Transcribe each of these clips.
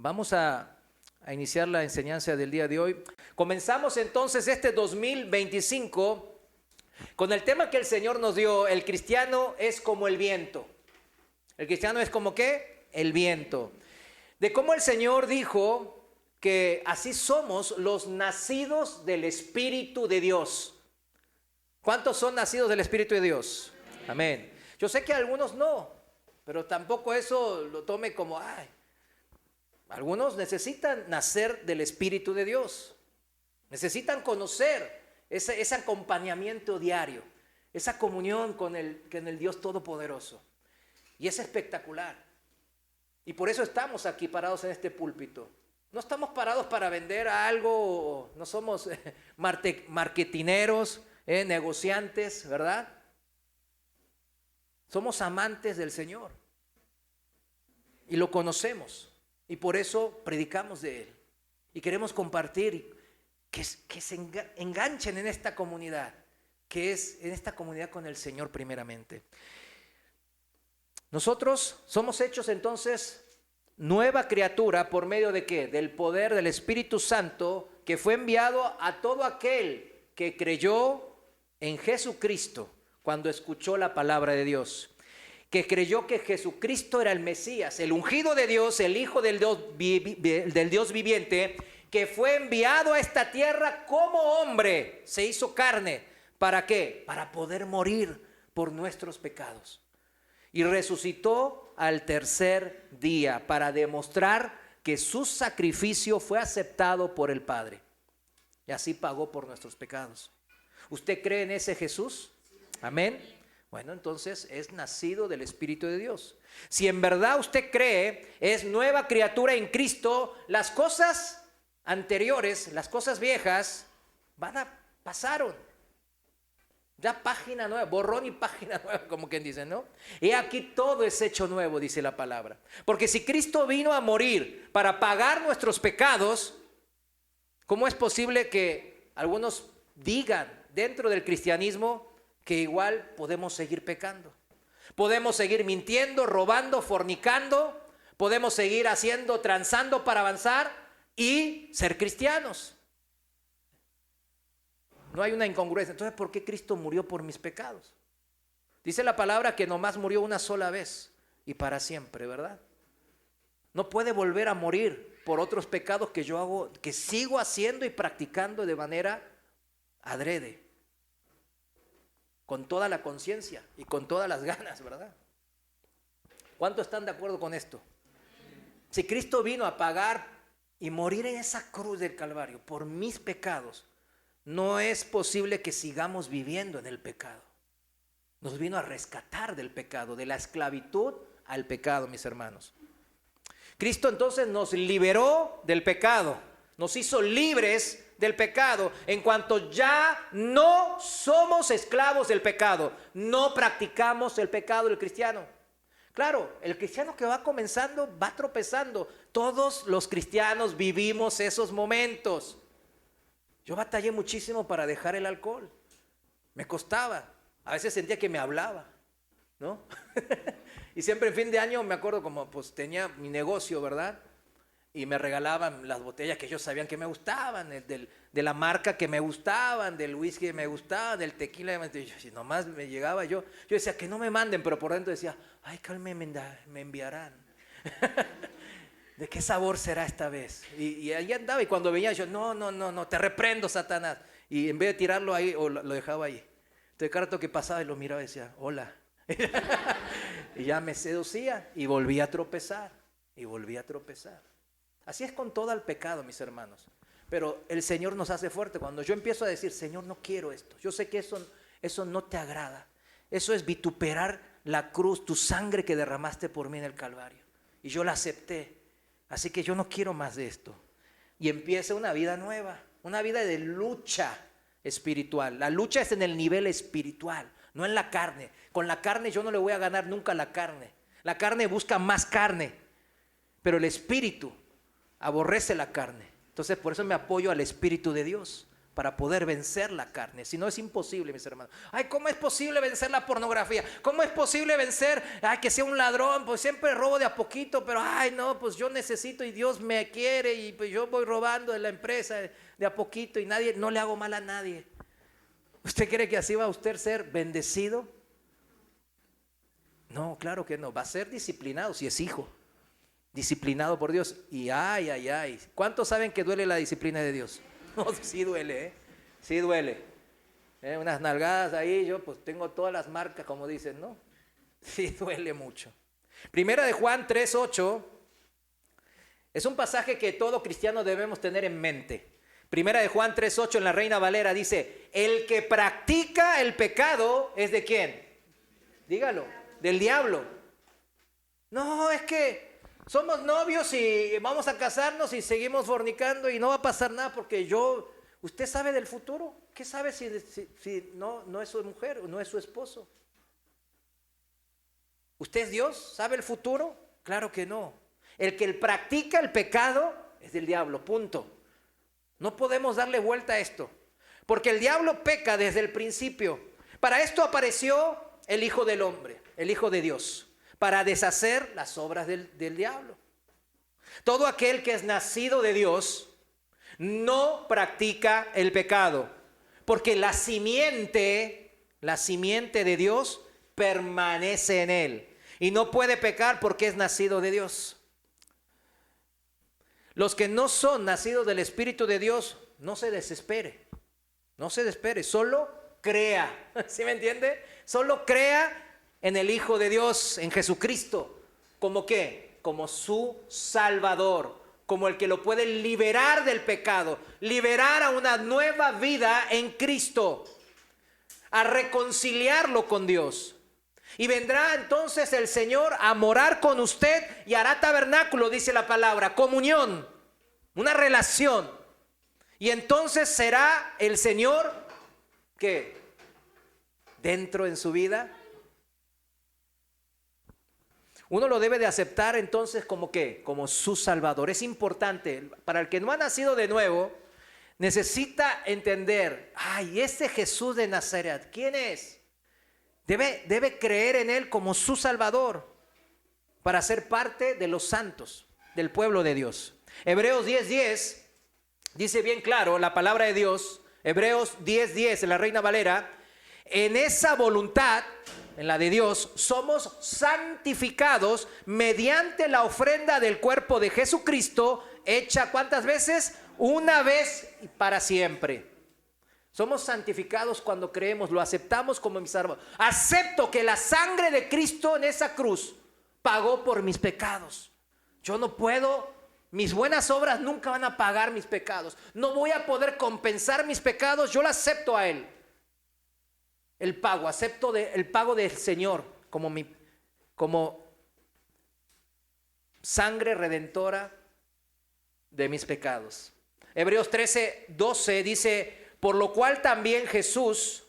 Vamos a iniciar la enseñanza del día de hoy. Comenzamos entonces este 2025 con el tema que el Señor nos dio. El cristiano es como el viento. ¿El cristiano es como qué? El viento. De cómo el Señor dijo que así somos los nacidos del Espíritu de Dios. ¿Cuántos son nacidos del Espíritu de Dios? Amén. Yo sé que algunos no, pero tampoco eso lo tome como, ay. Algunos necesitan nacer del Espíritu de Dios. Necesitan conocer ese acompañamiento diario, esa comunión con el Dios Todopoderoso. Y es espectacular. Y por eso estamos aquí parados en este púlpito. No estamos parados para vender algo, no somos marketineros, negociantes, ¿verdad? Somos amantes del Señor. Y lo conocemos. Y por eso predicamos de Él. Y queremos compartir que se enganchen en esta comunidad, que es en esta comunidad con el Señor primeramente. Nosotros somos hechos entonces nueva criatura por medio de ¿qué? Del poder del Espíritu Santo que fue enviado a todo aquel que creyó en Jesucristo cuando escuchó la palabra de Dios. Que creyó que Jesucristo era el Mesías, el ungido de Dios, el Hijo del Dios viviente, que fue enviado a esta tierra como hombre, se hizo carne. ¿Para qué? Para poder morir por nuestros pecados. Y resucitó al tercer día para demostrar que su sacrificio fue aceptado por el Padre. Y así pagó por nuestros pecados. ¿Usted cree en ese Jesús? Amén. Bueno, entonces es nacido del Espíritu de Dios. Si en verdad usted cree, es nueva criatura en Cristo, las cosas anteriores, las cosas viejas, pasaron. Ya página nueva, borrón y página nueva, como quien dice, ¿no? Y aquí todo es hecho nuevo, dice la palabra. Porque si Cristo vino a morir para pagar nuestros pecados, ¿cómo es posible que algunos digan dentro del cristianismo que igual podemos seguir pecando? Podemos seguir mintiendo, robando, fornicando, podemos seguir transando para avanzar y ser cristianos. No hay una incongruencia. Entonces, ¿por qué Cristo murió por mis pecados? Dice la palabra que nomás murió una sola vez y para siempre, ¿verdad? No puede volver a morir por otros pecados que yo hago, que sigo haciendo y practicando de manera adrede, con toda la conciencia y con todas las ganas, ¿verdad? ¿Cuántos están de acuerdo con esto? Si Cristo vino a pagar y morir en esa cruz del Calvario por mis pecados, no es posible que sigamos viviendo en el pecado. Nos vino a rescatar del pecado, de la esclavitud al pecado, mis hermanos. Cristo entonces nos liberó del pecado, nos hizo libres del pecado, en cuanto ya no somos esclavos del pecado, no practicamos el pecado del cristiano. Claro, el cristiano que va comenzando va tropezando. Todos los cristianos vivimos esos momentos. Yo batallé muchísimo para dejar el alcohol. Me costaba. A veces sentía que me hablaba, ¿no? Y siempre en fin de año me acuerdo como pues tenía mi negocio, ¿verdad? Y me regalaban las botellas que ellos sabían que me gustaban, de la marca que me gustaban, del whisky que me gustaba, del tequila. Y nomás me llegaba yo decía que no me manden, pero por dentro decía, ay, que me enviarán. ¿De qué sabor será esta vez? Y ahí andaba, y cuando venía yo, no, te reprendo, Satanás. Y en vez de tirarlo ahí, lo dejaba ahí. Entonces cada rato que pasaba y lo miraba y decía, hola. Y ya me seducía y volví a tropezar, Así es con todo el pecado, mis hermanos. Pero el Señor nos hace fuerte. Cuando yo empiezo a decir, Señor, no quiero esto. Yo sé que eso no te agrada. Eso es vituperar la cruz, tu sangre que derramaste por mí en el Calvario. Y yo la acepté. Así que yo no quiero más de esto. Y empieza una vida nueva, una vida de lucha espiritual. La lucha es en el nivel espiritual, no en la carne. Con la carne yo no le voy a ganar nunca a la carne. La carne busca más carne, pero el espíritu aborrece la carne. Entonces por eso me apoyo al Espíritu de Dios, para poder vencer la carne. Si no, es imposible, mis hermanos. Ay, ¿cómo es posible vencer la pornografía? ¿Cómo es posible vencer, que sea un ladrón? Pues siempre robo de a poquito, pero ay, no, pues yo necesito y Dios me quiere y pues yo voy robando de la empresa de a poquito y no le hago mal a nadie. ¿Usted cree que así va a usted ser bendecido? No, claro que no. Va a ser disciplinado si es hijo. Disciplinado por Dios. Y ay. ¿Cuántos saben que duele la disciplina de Dios? No, sí duele, ¿eh? Sí duele. Unas nalgadas ahí, yo pues tengo todas las marcas, como dicen, ¿no? Sí duele mucho. Primera de Juan 3:8 es un pasaje que todo cristiano debemos tener en mente. Primera de Juan 3:8 en la Reina Valera dice: el que practica el pecado es ¿de quién? Dígalo, del diablo. No, es que somos novios y vamos a casarnos y seguimos fornicando y no va a pasar nada porque ¿usted sabe del futuro? ¿Qué sabe si no es su mujer o no es su esposo? ¿Usted es Dios? ¿Sabe el futuro? Claro que no. El que practica el pecado es del diablo, punto. No podemos darle vuelta a esto, porque el diablo peca desde el principio. Para esto apareció el Hijo del Hombre, el Hijo de Dios, para deshacer las obras del diablo. Todo aquel que es nacido de Dios no practica el pecado, porque la simiente de Dios permanece en él y no puede pecar porque es nacido de Dios. Los que no son nacidos del Espíritu de Dios, no se desespere, solo crea, ¿sí me entiende? Solo crea en el Hijo de Dios, en Jesucristo. ¿Cómo qué? Como su Salvador, como el que lo puede liberar del pecado, liberar a una nueva vida en Cristo, a reconciliarlo con Dios. Y vendrá entonces el Señor a morar con usted y hará tabernáculo, dice la palabra, comunión, una relación. Y entonces será el Señor, ¿qué? Dentro en su vida. Uno lo debe de aceptar entonces como ¿qué? Como su Salvador. Es importante, para el que no ha nacido de nuevo, necesita entender, ese Jesús de Nazaret, ¿quién es? Debe creer en Él como su Salvador para ser parte de los santos, del pueblo de Dios. Hebreos 10:10 dice bien claro la palabra de Dios. Hebreos 10:10 en la Reina Valera: en esa voluntad, en la de Dios, somos santificados mediante la ofrenda del cuerpo de Jesucristo, hecha ¿cuántas veces? Una vez y para siempre. Somos santificados cuando creemos, lo aceptamos como mi Salvador. Acepto que la sangre de Cristo en esa cruz pagó por mis pecados. Yo no puedo, mis buenas obras nunca van a pagar mis pecados. No voy a poder compensar mis pecados, yo lo acepto a Él. El pago, acepto el pago del Señor como sangre redentora de mis pecados. Hebreos 13:12 dice: por lo cual también Jesús,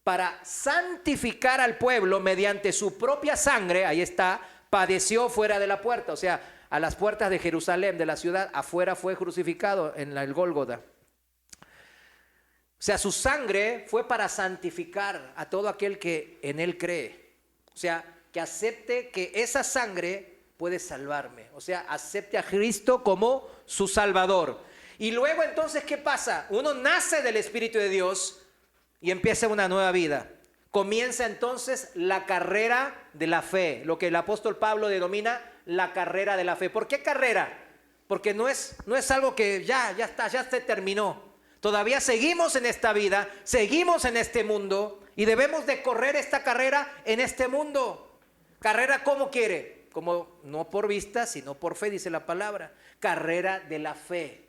para santificar al pueblo mediante su propia sangre, ahí está, padeció fuera de la puerta, o sea, a las puertas de Jerusalén, de la ciudad, afuera fue crucificado en el Gólgota. O sea, su sangre fue para santificar a todo aquel que en Él cree. O sea, que acepte que esa sangre puede salvarme. O sea, acepte a Cristo como su Salvador. Y luego entonces, ¿qué pasa? Uno nace del Espíritu de Dios y empieza una nueva vida. Comienza entonces la carrera de la fe, lo que el apóstol Pablo denomina la carrera de la fe. ¿Por qué carrera? Porque no es algo que ya está, ya se terminó. Todavía seguimos en esta vida, seguimos en este mundo y debemos de correr esta carrera en este mundo. ¿Carrera cómo quiere? Como no por vista, sino por fe, dice la palabra. Carrera de la fe.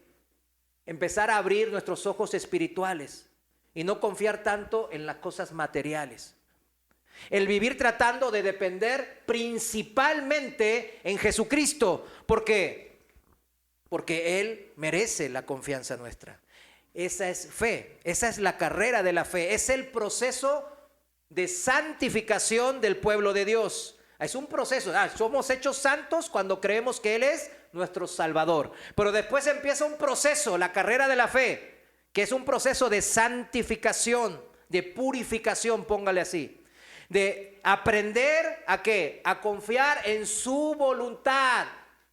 Empezar a abrir nuestros ojos espirituales y no confiar tanto en las cosas materiales. El vivir tratando de depender principalmente en Jesucristo. ¿Por qué? Porque Él merece la confianza nuestra. Esa es fe, esa es la carrera de la fe, es el proceso de santificación del pueblo de Dios. Es un proceso, somos hechos santos cuando creemos que Él es nuestro Salvador. Pero después empieza un proceso, la carrera de la fe, que es un proceso de santificación, de purificación, póngale así, de aprender ¿a qué? A confiar en su voluntad,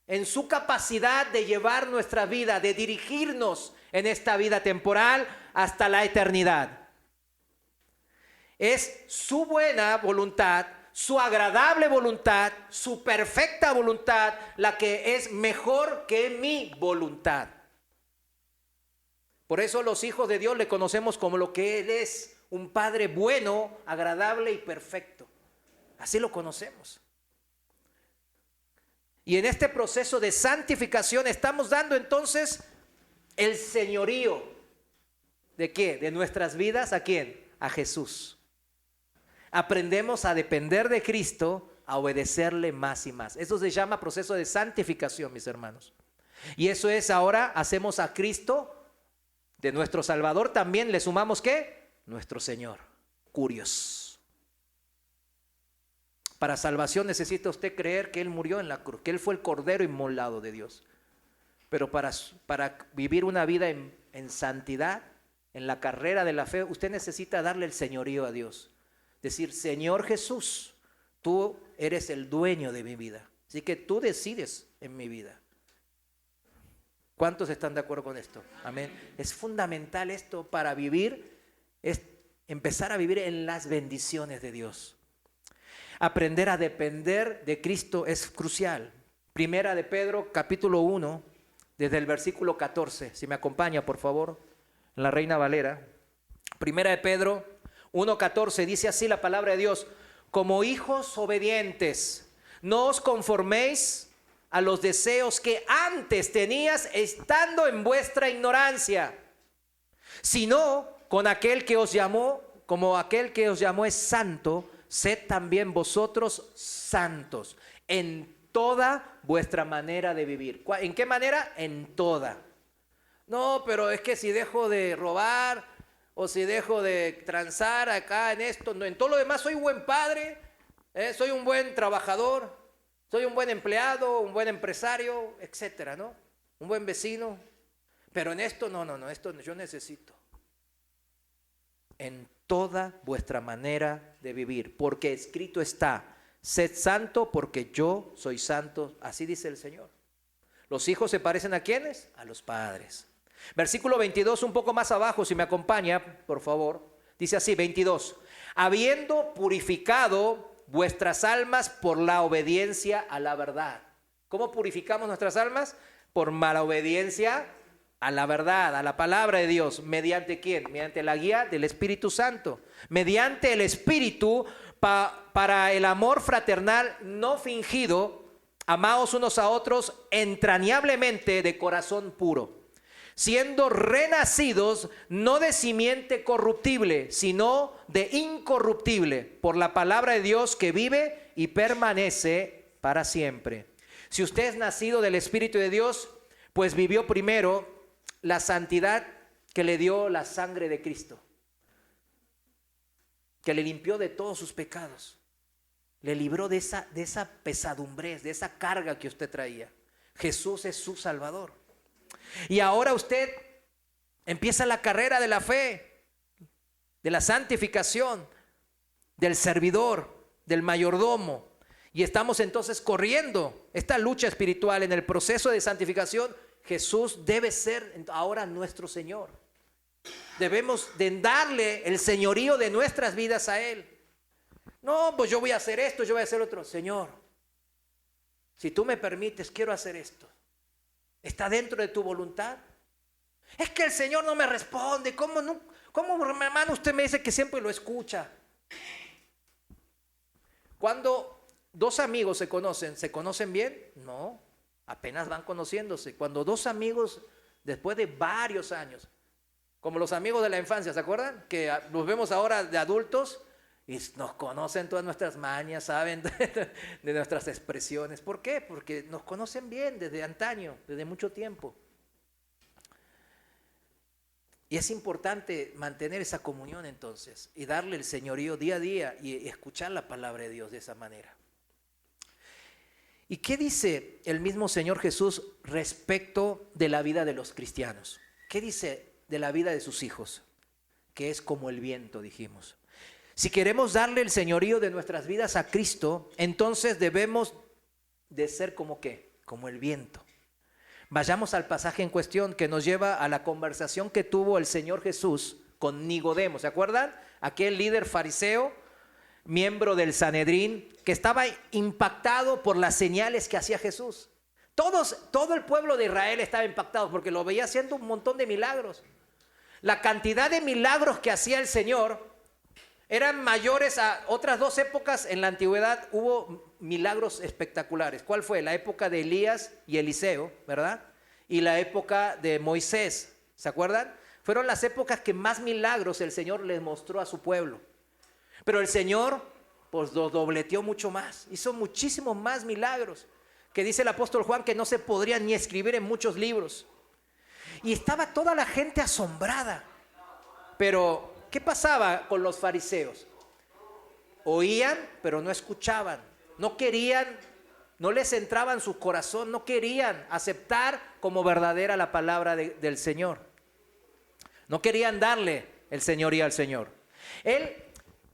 en su capacidad de llevar nuestra vida, de dirigirnos en esta vida temporal hasta la eternidad. Es su buena voluntad, su agradable voluntad, su perfecta voluntad, la que es mejor que mi voluntad. Por eso los hijos de Dios le conocemos como lo que Él es, un Padre bueno, agradable y perfecto. Así lo conocemos. Y en este proceso de santificación estamos dando entonces el señorío. ¿De qué? De nuestras vidas, ¿a quién? A Jesús. Aprendemos a depender de Cristo, a obedecerle más y más. Eso se llama proceso de santificación, mis hermanos. Y eso es ahora, hacemos a Cristo, de nuestro Salvador, también le sumamos ¿qué? Nuestro Señor. Curios. Para salvación necesita usted creer que Él murió en la cruz, que Él fue el Cordero inmolado de Dios. Pero para vivir una vida en santidad, en la carrera de la fe, usted necesita darle el señorío a Dios. Decir, Señor Jesús, tú eres el dueño de mi vida. Así que tú decides en mi vida. ¿Cuántos están de acuerdo con esto? Amén. Es fundamental esto para vivir, es empezar a vivir en las bendiciones de Dios. Aprender a depender de Cristo es crucial. Primera de Pedro, capítulo 1, desde el versículo 14. Si me acompaña, por favor, en la Reina Valera. Primera de Pedro 1:14 dice así la palabra de Dios: como hijos obedientes, no os conforméis a los deseos que antes tenías estando en vuestra ignorancia, sino con aquel que os llamó, como aquel que os llamó es santo, sed también vosotros santos en toda vuestra manera de vivir. ¿En qué manera? En toda. No, pero es que si dejo de robar o si dejo de transar acá en esto, no, en todo lo demás soy buen padre, soy un buen trabajador, soy un buen empleado, un buen empresario, etcétera, ¿no? Un buen vecino. Pero en esto, no, esto yo necesito. En toda vuestra manera de vivir, porque escrito está, sed santo porque yo soy santo, así dice el Señor. Los hijos se parecen ¿a quiénes? A los padres. Versículo 22, un poco más abajo, si me acompaña, por favor, dice así, 22, habiendo purificado vuestras almas por la obediencia a la verdad. ¿Cómo purificamos nuestras almas? Por mala obediencia a la verdad, a la palabra de Dios. ¿Mediante quién? Mediante la guía del Espíritu Santo. Mediante el Espíritu para el amor fraternal no fingido, amaos unos a otros entrañablemente de corazón puro, siendo renacidos no de simiente corruptible, sino de incorruptible, por la palabra de Dios que vive y permanece para siempre. Si usted es nacido del Espíritu de Dios, pues vivió primero la santidad que le dio la sangre de Cristo, que le limpió de todos sus pecados, le libró de esa pesadumbrez, de esa carga que usted traía. Jesús es su Salvador. Y ahora usted empieza la carrera de la fe, de la santificación, del servidor, del mayordomo. Y estamos entonces corriendo esta lucha espiritual en el proceso de santificación. Jesús debe ser ahora nuestro Señor. Debemos de darle el señorío de nuestras vidas a Él. No, pues yo voy a hacer esto, yo voy a hacer otro. Señor, si tú me permites, quiero hacer esto. ¿Está dentro de tu voluntad? Es que el Señor no me responde. ¿Cómo, hermano, usted me dice que siempre lo escucha? Cuando dos amigos ¿se conocen bien? No, apenas van conociéndose. Cuando dos amigos, después de varios años, como los amigos de la infancia, ¿se acuerdan? Que los vemos ahora de adultos y nos conocen todas nuestras mañas, saben de nuestras expresiones. ¿Por qué? Porque nos conocen bien desde antaño, desde mucho tiempo. Y es importante mantener esa comunión entonces y darle el señorío día a día y escuchar la palabra de Dios de esa manera. ¿Y qué dice el mismo Señor Jesús respecto de la vida de los cristianos? ¿Qué dice de la vida de sus hijos, que es como el viento, dijimos. Si queremos darle el señorío de nuestras vidas a Cristo, entonces debemos de ser como ¿qué? Como el viento. Vayamos al pasaje en cuestión que nos lleva a la conversación que tuvo el Señor Jesús con Nicodemo. ¿Se acuerdan? Aquel líder fariseo, miembro del Sanedrín, que estaba impactado por las señales que hacía Jesús. Todo el pueblo de Israel estaba impactado porque lo veía haciendo un montón de milagros. La cantidad de milagros que hacía el Señor eran mayores a otras dos épocas. En la antigüedad hubo milagros espectaculares. ¿Cuál fue? La época de Elías y Eliseo, ¿verdad? Y la época de Moisés, ¿se acuerdan? Fueron las épocas que más milagros el Señor les mostró a su pueblo. Pero el Señor pues lo dobleteó mucho más, hizo muchísimos más milagros, que dice el apóstol Juan que no se podrían ni escribir en muchos libros. Y estaba toda la gente asombrada. Pero ¿qué pasaba con los fariseos? Oían, pero no escuchaban. No querían, no les entraba en su corazón, no querían aceptar como verdadera la palabra del Señor. No querían darle el señorío al Señor.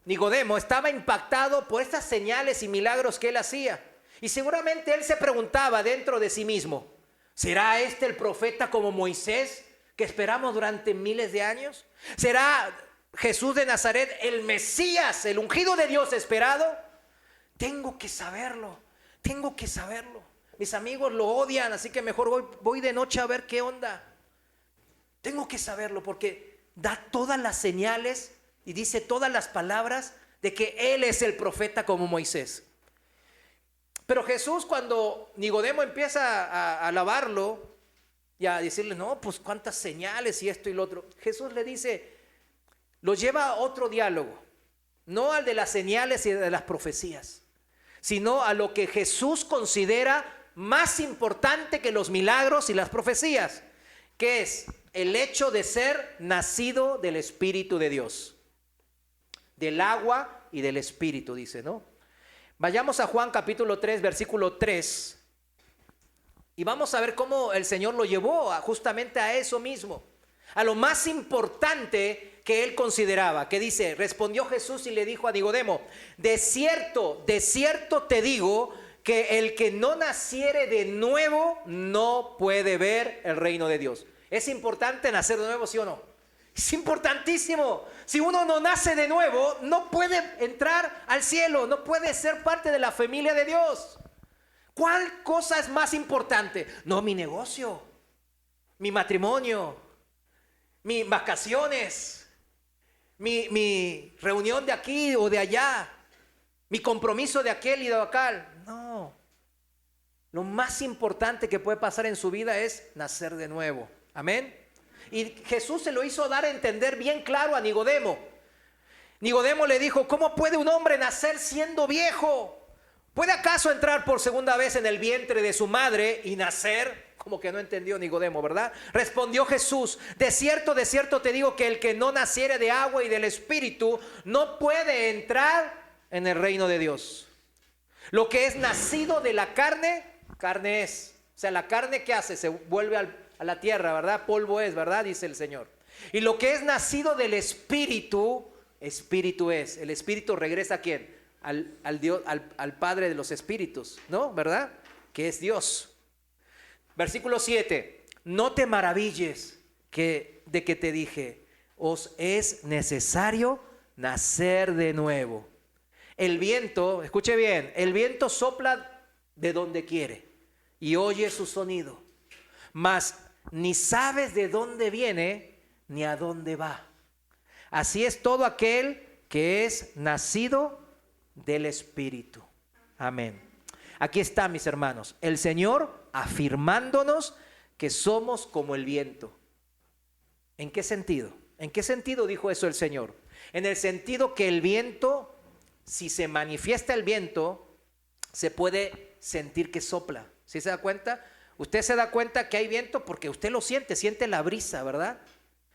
Nicodemo estaba impactado por estas señales y milagros que él hacía. Y seguramente él se preguntaba dentro de sí mismo, ¿será este el profeta como Moisés que esperamos durante miles de años? ¿Será Jesús de Nazaret el Mesías, el ungido de Dios esperado? Tengo que saberlo, tengo que saberlo. Mis amigos lo odian, así que mejor voy de noche a ver qué onda. Tengo que saberlo porque da todas las señales y dice todas las palabras de que Él es el profeta como Moisés. Pero Jesús, cuando Nicodemo empieza a alabarlo y a decirle, no, pues cuántas señales y esto y lo otro, Jesús le dice, lo lleva a otro diálogo, no al de las señales y de las profecías, sino a lo que Jesús considera más importante que los milagros y las profecías, que es el hecho de ser nacido del Espíritu de Dios, del agua y del Espíritu, dice, ¿no? Vayamos a Juan capítulo 3, versículo 3, y vamos a ver cómo el Señor lo llevó justamente a eso mismo, a lo más importante que él consideraba, que dice, respondió Jesús y le dijo a Nicodemo, de cierto te digo que el que no naciere de nuevo no puede ver el reino de Dios. ¿Es importante nacer de nuevo, sí o no? Es importantísimo. Si uno no nace de nuevo, no puede entrar al cielo, no puede ser parte de la familia de Dios. ¿Cuál cosa es más importante? No mi negocio, mi matrimonio, mis vacaciones, mi reunión de aquí o de allá, mi compromiso de aquel y de acá. No. Lo más importante que puede pasar en su vida es nacer de nuevo. Amén. Y Jesús se lo hizo dar a entender bien claro a Nicodemo. Nicodemo le dijo, ¿cómo puede un hombre nacer siendo viejo? ¿Puede acaso entrar por segunda vez en el vientre de su madre y nacer? Como que no entendió Nicodemo, ¿verdad? Respondió Jesús, de cierto te digo que el que no naciere de agua y del Espíritu no puede entrar en el reino de Dios. Lo que es nacido de la carne, carne es. O sea, la carne, ¿qué hace? Se vuelve a la tierra, ¿verdad? Polvo es, ¿verdad? Dice el Señor. Y lo que es nacido del Espíritu, Espíritu es. El Espíritu regresa ¿a quién? Al Dios, al Padre de los Espíritus, ¿no? ¿Verdad? Que es Dios. Versículo 7. No te maravilles de que te dije, os es necesario nacer de nuevo. El viento, escuche bien, el viento sopla de donde quiere y oye su sonido, mas ni sabes de dónde viene ni a dónde va. Así es todo aquel que es nacido del Espíritu. Amén. Aquí está, mis hermanos, el Señor afirmándonos que somos como el viento. ¿En qué sentido? ¿En qué sentido dijo eso el Señor? En el sentido que el viento, si se manifiesta el viento, se puede sentir que sopla. ¿Sí se da cuenta? Usted se da cuenta que hay viento porque usted lo siente la brisa, ¿verdad?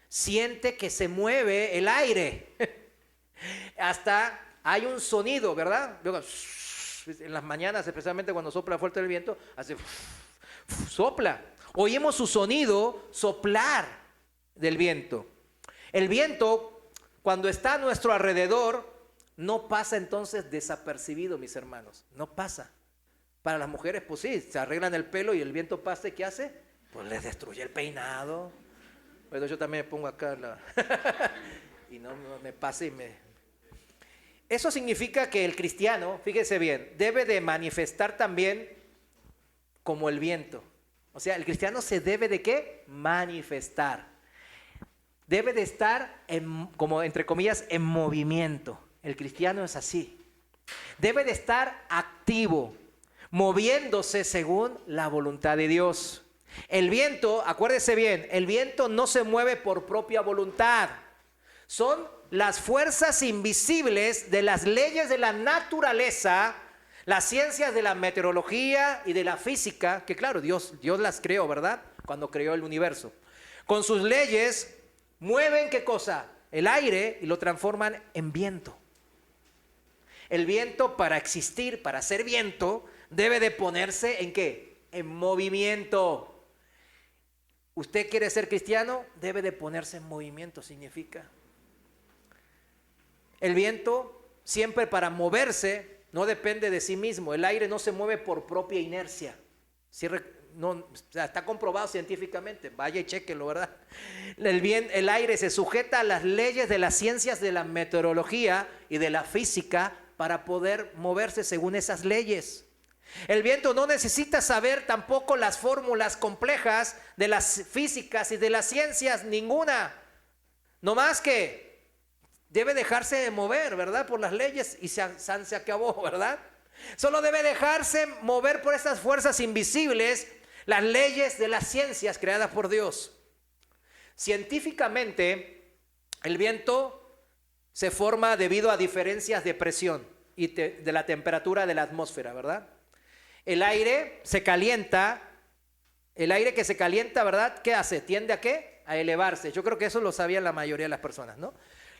Siente que se mueve el aire. Hasta hay un sonido, ¿verdad? En las mañanas, especialmente cuando sopla fuerte el viento, hace sopla. Oímos su sonido soplar. del viento. El viento, cuando está a nuestro alrededor, no pasa entonces desapercibido, mis hermanos. No pasa. Para las mujeres, pues sí, se arreglan el pelo y el viento pasa, ¿y qué hace? Pues les destruye el peinado. Bueno, yo también me pongo acá y no me pasa y me... Eso significa que el cristiano, fíjese bien, debe de manifestar también como el viento. O sea, el cristiano se debe de ¿qué? Manifestar. Debe de estar, como entre comillas, en movimiento. El cristiano es así. Debe de estar activo, moviéndose según la voluntad de Dios. El viento, acuérdese bien, el viento no se mueve por propia voluntad. Son las fuerzas invisibles de las leyes de la naturaleza, las ciencias de la meteorología y de la física, que claro, Dios las creó, ¿verdad? Cuando creó el universo. Con sus leyes mueven, ¿qué cosa? El aire y lo transforman en viento. El viento, para existir, para ser viento, debe de ponerse ¿en qué? En movimiento. ¿Usted quiere ser cristiano? Debe de ponerse en movimiento, significa. El viento, siempre para moverse, no depende de sí mismo. El aire no se mueve por propia inercia. Está comprobado científicamente. Vaya y chéquelo, ¿verdad? El aire se sujeta a las leyes de las ciencias de la meteorología y de la física para poder moverse según esas leyes. El viento no necesita saber tampoco las fórmulas complejas de las físicas y de las ciencias, ninguna. No más que debe dejarse de mover, ¿verdad? Por las leyes y se acabó, ¿verdad? Solo debe dejarse mover por estas fuerzas invisibles, las leyes de las ciencias creadas por Dios. Científicamente, el viento se forma debido a diferencias de presión y de la temperatura de la atmósfera, ¿verdad? El aire se calienta, el aire que se calienta, ¿verdad? ¿Qué hace? ¿Tiende a qué? A elevarse. Yo creo que eso lo sabían la mayoría de las personas, ¿no?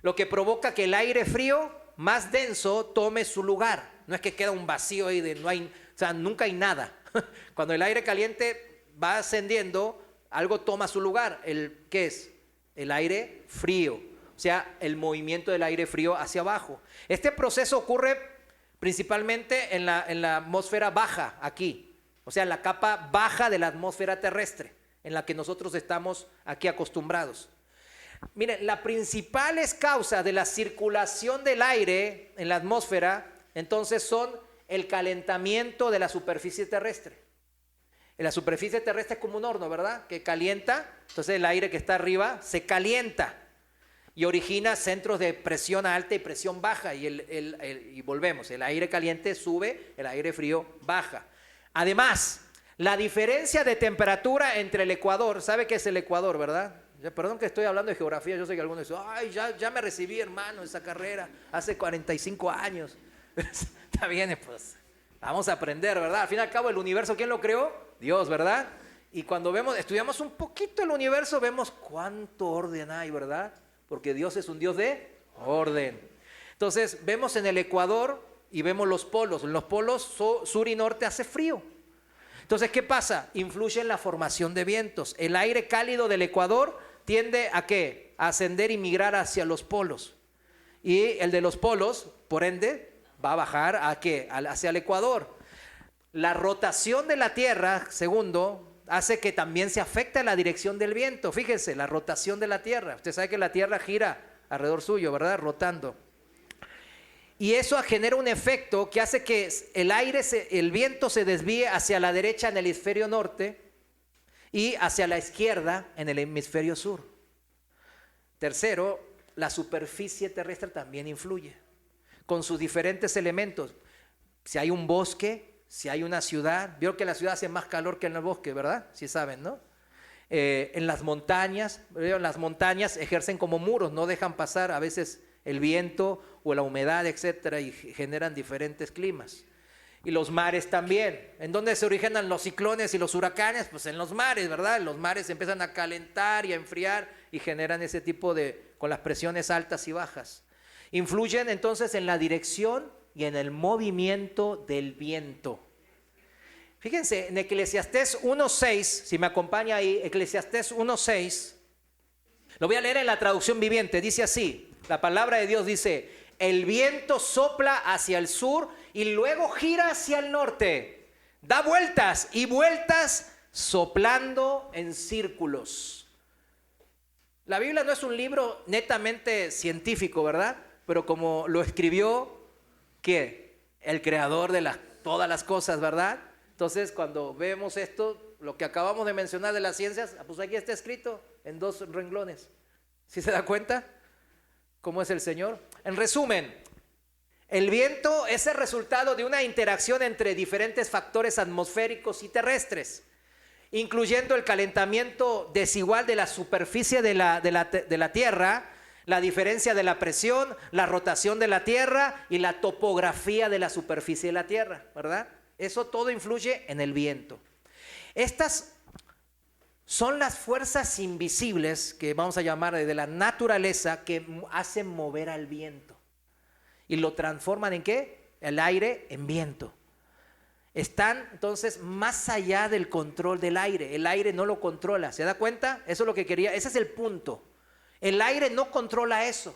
Lo que provoca que el aire frío, más denso, tome su lugar. No es que queda un vacío ahí nunca hay nada. Cuando el aire caliente va ascendiendo, algo toma su lugar. ¿Qué es? El aire frío. O sea, el movimiento del aire frío hacia abajo. Este proceso ocurre principalmente en la atmósfera baja, aquí. O sea, la capa baja de la atmósfera terrestre, en la que nosotros estamos aquí acostumbrados. Miren, las principales causas de la circulación del aire en la atmósfera, entonces, son el calentamiento de la superficie terrestre. En la superficie terrestre es como un horno, ¿verdad? Que calienta, entonces el aire que está arriba se calienta y origina centros de presión alta y presión baja. Y volvemos, el aire caliente sube, el aire frío baja. Además, la diferencia de temperatura entre el ecuador, ¿sabe qué es el ecuador, verdad? Perdón que estoy hablando de geografía, yo sé que algunos dicen, ay, ya me recibí, hermano, esa carrera hace 45 años. Está bien, pues vamos a aprender, ¿verdad? Al fin y al cabo, el universo, ¿quién lo creó? Dios, ¿verdad? Y cuando estudiamos un poquito el universo, vemos cuánto orden hay, ¿verdad? Porque Dios es un Dios de orden. Entonces, vemos en el ecuador y vemos los polos. En los polos sur y norte hace frío. Entonces, ¿qué pasa? Influye en la formación de vientos. El aire cálido del ecuador tiende ¿a qué? A ascender y migrar hacia los polos. Y el de los polos, por ende, va a bajar ¿a qué? Hacia el ecuador. La rotación de la Tierra, segundo, hace que también se afecte la dirección del viento. Fíjense, la rotación de la Tierra. Usted sabe que la Tierra gira alrededor suyo, ¿verdad? Rotando. Y eso genera un efecto que hace que el viento se desvíe hacia la derecha en el hemisferio norte y hacia la izquierda en el hemisferio sur. Tercero, la superficie terrestre también influye con sus diferentes elementos. Si hay un bosque, si hay una ciudad, vieron que en la ciudad hace más calor que en el bosque, ¿verdad? Sí saben, ¿no? En las montañas ejercen como muros, no dejan pasar a veces el viento o la humedad, etcétera, y generan diferentes climas. Y los mares también. ¿En dónde se originan los ciclones y los huracanes? Pues en los mares, ¿verdad? Los mares empiezan a calentar y a enfriar y generan ese tipo con las presiones altas y bajas. Influyen entonces en la dirección y en el movimiento del viento. Fíjense, en Eclesiastés 1:6, si me acompaña ahí, Eclesiastés 1:6, Lo voy a leer en la traducción viviente. Dice así, la palabra de Dios dice: el viento sopla hacia el sur y luego gira hacia el norte. Da vueltas y vueltas soplando en círculos. La Biblia no es un libro netamente científico, ¿verdad? Pero como lo escribió, ¿qué? El creador de todas las cosas, ¿verdad? Entonces, cuando vemos esto, lo que acabamos de mencionar de las ciencias, pues aquí está escrito en 2 renglones. ¿Sí se da cuenta cómo es el Señor? En resumen, el viento es el resultado de una interacción entre diferentes factores atmosféricos y terrestres, incluyendo el calentamiento desigual de la superficie de la Tierra, la diferencia de la presión, la rotación de la Tierra y la topografía de la superficie de la Tierra, ¿verdad? Eso todo influye en el viento. Estas son las fuerzas invisibles que vamos a llamar de la naturaleza que hacen mover al viento y lo transforman ¿en qué? El aire en viento. Están entonces más allá del control del aire. El aire no lo controla. ¿Se da cuenta? Eso es lo que quería. Ese es el punto. El aire no controla eso.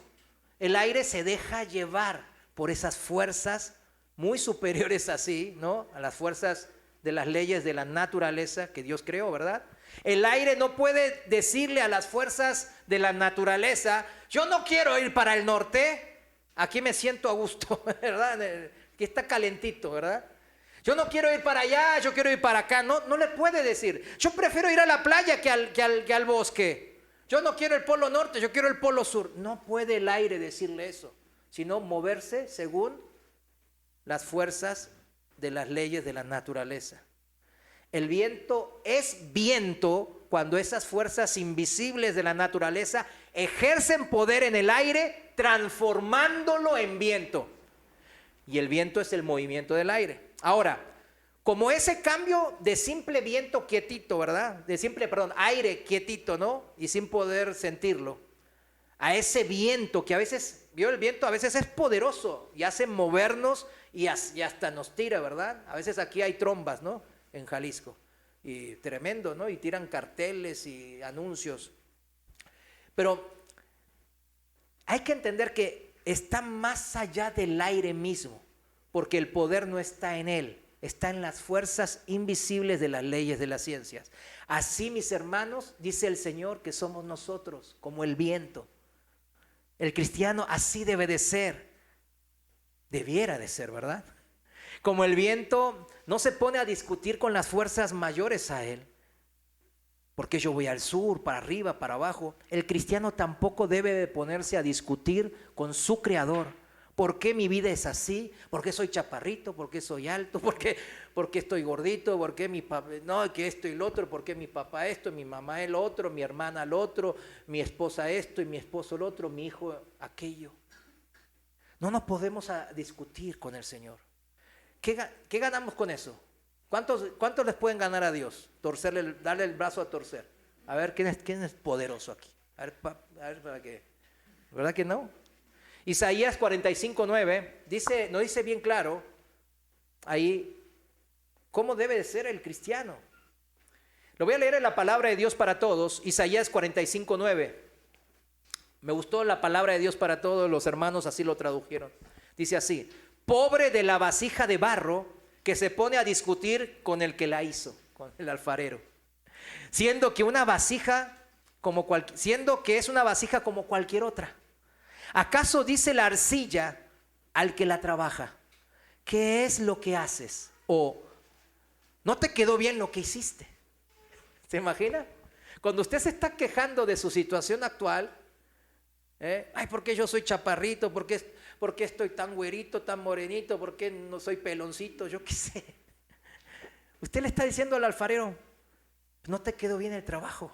El aire se deja llevar por esas fuerzas muy superiores así, ¿no? A las fuerzas de las leyes de la naturaleza que Dios creó, ¿verdad? El aire no puede decirle a las fuerzas de la naturaleza: yo no quiero ir para el norte, aquí me siento a gusto, ¿verdad? Aquí está calentito, ¿verdad? Yo no quiero ir para allá, yo quiero ir para acá. No le puede decir: yo prefiero ir a la playa que al bosque. Yo no quiero el polo norte, yo quiero el polo sur. No puede el aire decirle eso, sino moverse según las fuerzas de las leyes de la naturaleza. El viento es viento cuando esas fuerzas invisibles de la naturaleza ejercen poder en el aire, transformándolo en viento. Y el viento es el movimiento del aire. Ahora, como ese cambio de simple viento quietito, ¿verdad? Aire quietito, ¿no? Y sin poder sentirlo, a ese viento que a veces, vio el viento, a veces es poderoso y hace movernos y hasta nos tira, ¿verdad? A veces aquí hay trombas, ¿no? En Jalisco. Y tremendo, ¿no? Y tiran carteles y anuncios. Pero hay que entender que está más allá del aire mismo, porque el poder no está en él, está en las fuerzas invisibles de las leyes de las ciencias. Así, mis hermanos, dice el Señor que somos nosotros, como el viento. El cristiano así debe de ser, debiera de ser, ¿verdad? Como el viento no se pone a discutir con las fuerzas mayores a él, porque yo voy al sur, para arriba, para abajo. El cristiano tampoco debe de ponerse a discutir con su creador. ¿Por qué mi vida es así? ¿Por qué soy chaparrito? ¿Por qué soy alto? ¿Por qué estoy gordito? ¿Por qué mi papá? No, que esto y lo otro. ¿Por qué mi papá esto? Mi mamá el otro, mi hermana el otro, mi esposa esto y mi esposo el otro, mi hijo aquello. No nos podemos a discutir con el Señor. ¿Qué ganamos con eso? ¿Cuántos les pueden ganar a Dios? Darle el brazo a torcer. A ver, ¿quién es poderoso aquí? A ver, para qué. ¿Verdad que no? Isaías 45:9 nos dice bien claro ahí cómo debe de ser el cristiano. Lo voy a leer en la palabra de Dios para todos, Isaías 45:9. Me gustó la palabra de Dios para todos, los hermanos así lo tradujeron. Dice así: pobre de la vasija de barro que se pone a discutir con el que la hizo, con el alfarero, siendo que es una vasija como cualquier otra. ¿Acaso dice la arcilla al que la trabaja: ¿qué es lo que haces? O ¿no te quedó bien lo que hiciste? ¿Se imagina? Cuando usted se está quejando de su situación actual, ay, ¿por qué yo soy chaparrito? ¿Por qué estoy tan güerito, tan morenito? ¿Por qué no soy peloncito? Yo qué sé. Usted le está diciendo al alfarero: no te quedó bien el trabajo.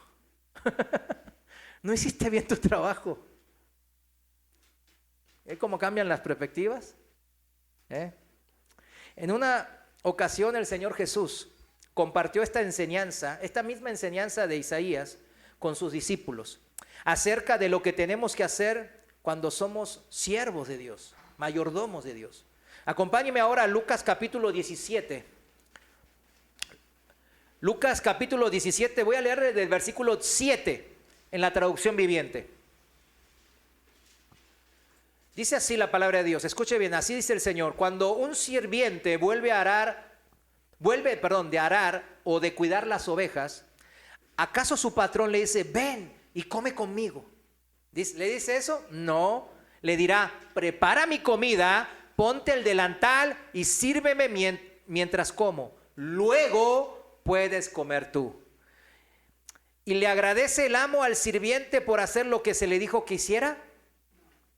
No hiciste bien tu trabajo. ¿Cómo cambian las perspectivas? En una ocasión el Señor Jesús compartió esta misma enseñanza de Isaías con sus discípulos acerca de lo que tenemos que hacer cuando somos siervos de Dios, mayordomos de Dios. Acompáñeme ahora a Lucas capítulo 17. Lucas capítulo 17, voy a leer del versículo 7. en la traducción viviente. Dice así la palabra de Dios, escuche bien, así dice el Señor: cuando un sirviente vuelve de arar o de cuidar las ovejas, ¿acaso su patrón le dice, ven y come conmigo? ¿Le dice eso? No, le dirá, prepara mi comida, ponte el delantal y sírveme mientras como. Luego puedes comer tú. ¿Y le agradece el amo al sirviente por hacer lo que se le dijo que hiciera?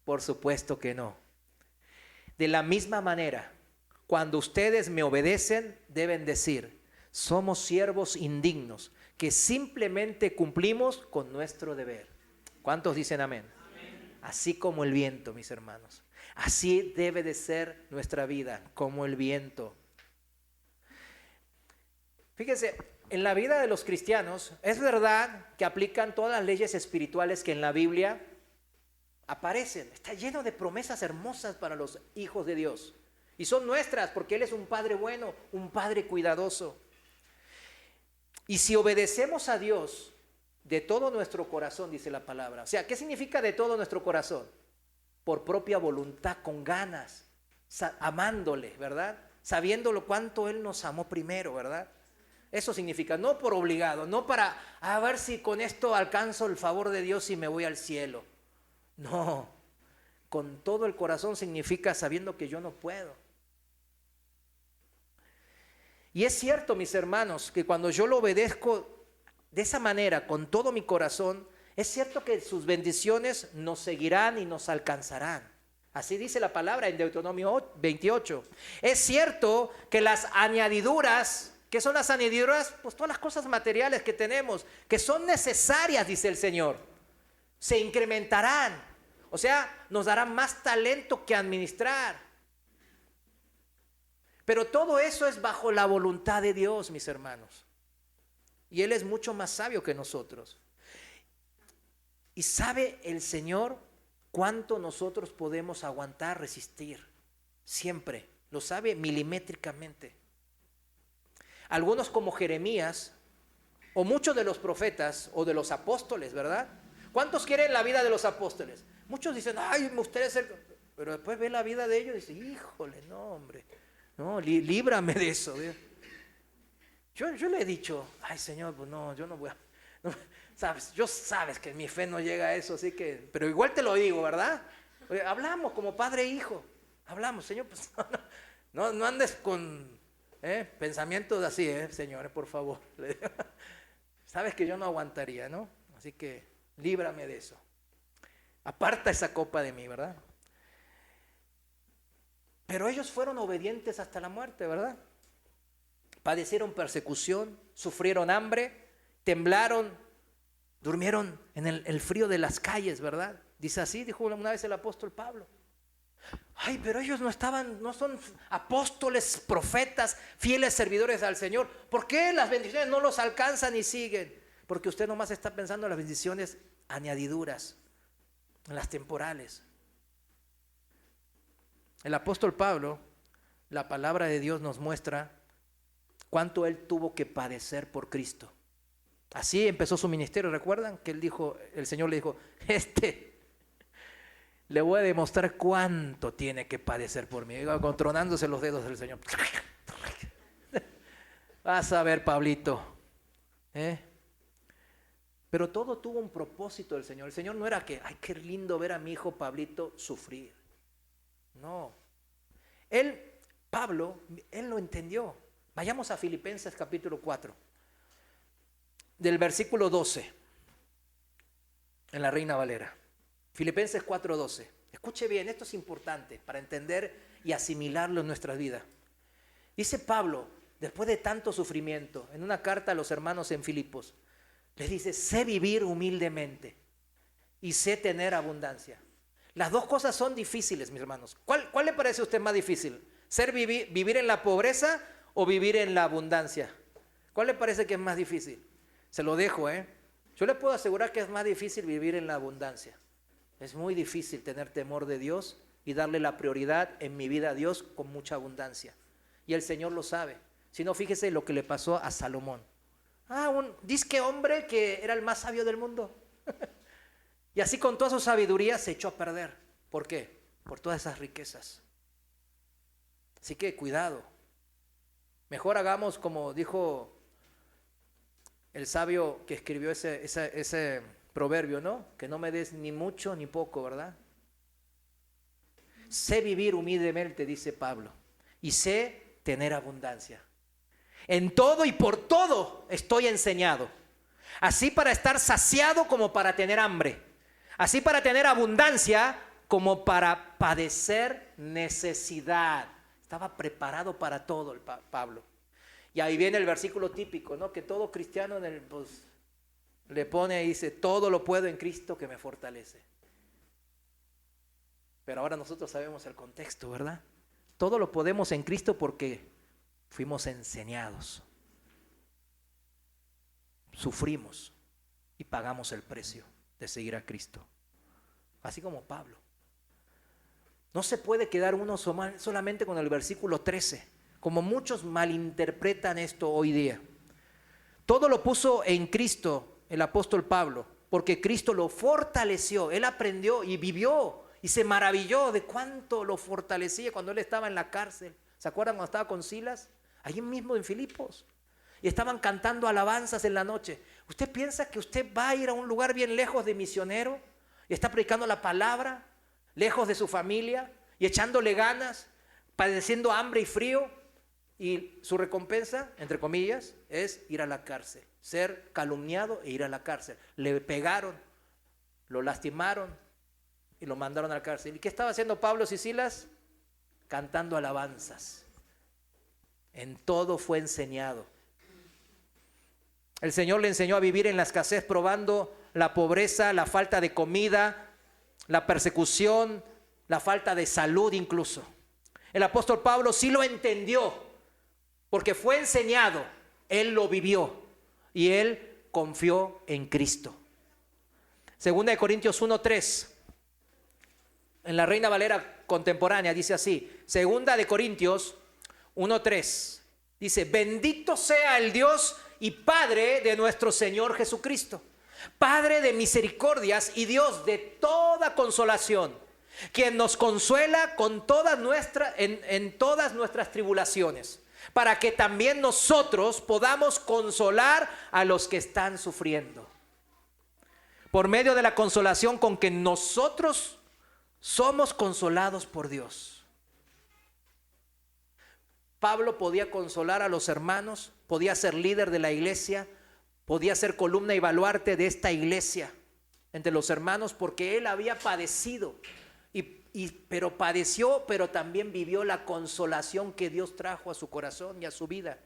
Por supuesto que no. De la misma manera, cuando ustedes me obedecen, deben decir, somos siervos indignos, que simplemente cumplimos con nuestro deber. ¿Cuántos dicen amén? Amén. Así como el viento, mis hermanos. Así debe de ser nuestra vida, como el viento. Fíjense, en la vida de los cristianos, es verdad que aplican todas las leyes espirituales que en la Biblia aparecen. Está lleno de promesas hermosas para los hijos de Dios. Y son nuestras porque Él es un Padre bueno, un Padre cuidadoso. Y si obedecemos a Dios de todo nuestro corazón, dice la palabra. O sea, ¿qué significa de todo nuestro corazón? Por propia voluntad, con ganas, amándole, ¿verdad? Sabiéndolo cuánto Él nos amó primero, ¿verdad? Eso significa, no por obligado, no para a ver si con esto alcanzo el favor de Dios y me voy al cielo. No, con todo el corazón significa sabiendo que yo no puedo. Y es cierto, mis hermanos, que cuando yo lo obedezco de esa manera, con todo mi corazón, es cierto que sus bendiciones nos seguirán y nos alcanzarán. Así dice la palabra en Deuteronomio 28. Es cierto que las añadiduras, ¿qué son las añadiduras? Pues todas las cosas materiales que tenemos, que son necesarias, dice el Señor, se incrementarán. O sea, nos darán más talento que administrar. Pero todo eso es bajo la voluntad de Dios, mis hermanos. Y Él es mucho más sabio que nosotros. Y sabe el Señor cuánto nosotros podemos aguantar, resistir. Siempre. Lo sabe milimétricamente. Algunos como Jeremías, o muchos de los profetas, o de los apóstoles, ¿verdad? ¿Cuántos quieren la vida de los apóstoles? Muchos dicen, ay, me gustaría ser... Pero después ve la vida de ellos y dice, híjole, no, hombre. No, líbrame de eso. Yo le he dicho, ay Señor, pues no, yo no voy a... No, sabes que mi fe no llega a eso, así que... Pero igual te lo digo, ¿verdad? Oye, hablamos como padre e hijo. Hablamos, Señor, pues no andes con pensamientos así, Señor, por favor. Sabes que yo no aguantaría, ¿no? Así que líbrame de eso. Aparta esa copa de mí, ¿verdad? Pero ellos fueron obedientes hasta la muerte, ¿verdad? Padecieron persecución, sufrieron hambre, temblaron, durmieron en el frío de las calles, ¿verdad? Dice así, dijo una vez el apóstol Pablo. Ay, pero ellos no son apóstoles, profetas, fieles servidores al Señor. ¿Por qué las bendiciones no los alcanzan y siguen? Porque usted nomás está pensando en las bendiciones añadiduras, en las temporales. El apóstol Pablo, la palabra de Dios nos muestra cuánto él tuvo que padecer por Cristo. Así empezó su ministerio. ¿Recuerdan que el Señor le dijo, le voy a demostrar cuánto tiene que padecer por mí? Iba controlándose los dedos del Señor. Vas a ver, Pablito. Pero todo tuvo un propósito del Señor. El Señor no era que, ay, qué lindo ver a mi hijo Pablito sufrir. No. Pablo lo entendió. Vayamos a Filipenses capítulo 4, del versículo 12, en la Reina Valera. Filipenses 4:12. Escuche bien, esto es importante para entender y asimilarlo en nuestras vidas. Dice Pablo, después de tanto sufrimiento, en una carta a los hermanos en Filipos, les dice, sé vivir humildemente y sé tener abundancia. Las dos cosas son difíciles, mis hermanos. ¿Cuál le parece a usted más difícil? ¿Vivir en la pobreza o vivir en la abundancia? ¿Cuál le parece que es más difícil? Se lo dejo, Yo le puedo asegurar que es más difícil vivir en la abundancia. Es muy difícil tener temor de Dios y darle la prioridad en mi vida a Dios con mucha abundancia. Y el Señor lo sabe. Si no, fíjese lo que le pasó a Salomón. Un disque hombre que era el más sabio del mundo. Y así con toda su sabiduría se echó a perder. ¿Por qué? Por todas esas riquezas. Así que cuidado. Mejor hagamos como dijo el sabio que escribió ese proverbio, ¿no? Que no me des ni mucho ni poco, ¿verdad? Sé vivir humildemente, dice Pablo, y sé tener abundancia. En todo y por todo estoy enseñado, así para estar saciado como para tener hambre, así para tener abundancia como para padecer necesidad. Estaba preparado para todo el Pablo. Y ahí viene el versículo típico, ¿no? Que todo cristiano le pone y dice, todo lo puedo en Cristo que me fortalece. Pero ahora nosotros sabemos el contexto, ¿verdad? Todo lo podemos en Cristo porque fuimos enseñados, sufrimos y pagamos el precio de seguir a Cristo. Así como Pablo. No se puede quedar uno solamente con el versículo 13, como muchos malinterpretan esto hoy día. Todo lo puso en Cristo el apóstol Pablo, porque Cristo lo fortaleció. Él aprendió y vivió y se maravilló de cuánto lo fortalecía cuando él estaba en la cárcel. ¿Se acuerdan cuando estaba con Silas? Allí mismo en Filipos. Y estaban cantando alabanzas en la noche. ¿Usted piensa que usted va a ir a un lugar bien lejos de misionero y está predicando la palabra, lejos de su familia y echándole ganas, padeciendo hambre y frío? Y su recompensa, entre comillas, es ir a la cárcel, ser calumniado e ir a la cárcel. Le pegaron, lo lastimaron y lo mandaron a la cárcel. ¿Y qué estaba haciendo Pablo y Silas? Cantando alabanzas. En todo fue enseñado. El Señor le enseñó a vivir en la escasez, probando la pobreza, la falta de comida, la persecución, la falta de salud incluso. El apóstol Pablo sí lo entendió, porque fue enseñado, él lo vivió y él confió en Cristo. Segunda de Corintios 1:3, en la Reina Valera contemporánea dice así, Segunda de Corintios 1:3, dice, bendito sea el Dios y Padre de nuestro Señor Jesucristo, Padre de misericordias y Dios de toda consolación, quien nos consuela con en todas nuestras tribulaciones, para que también nosotros podamos consolar a los que están sufriendo, por medio de la consolación con que nosotros somos consolados por Dios. Pablo podía consolar a los hermanos, podía ser líder de la iglesia, podía ser columna y baluarte de esta iglesia entre los hermanos, porque él había padecido, pero padeció, pero también vivió la consolación que Dios trajo a su corazón y a su vida.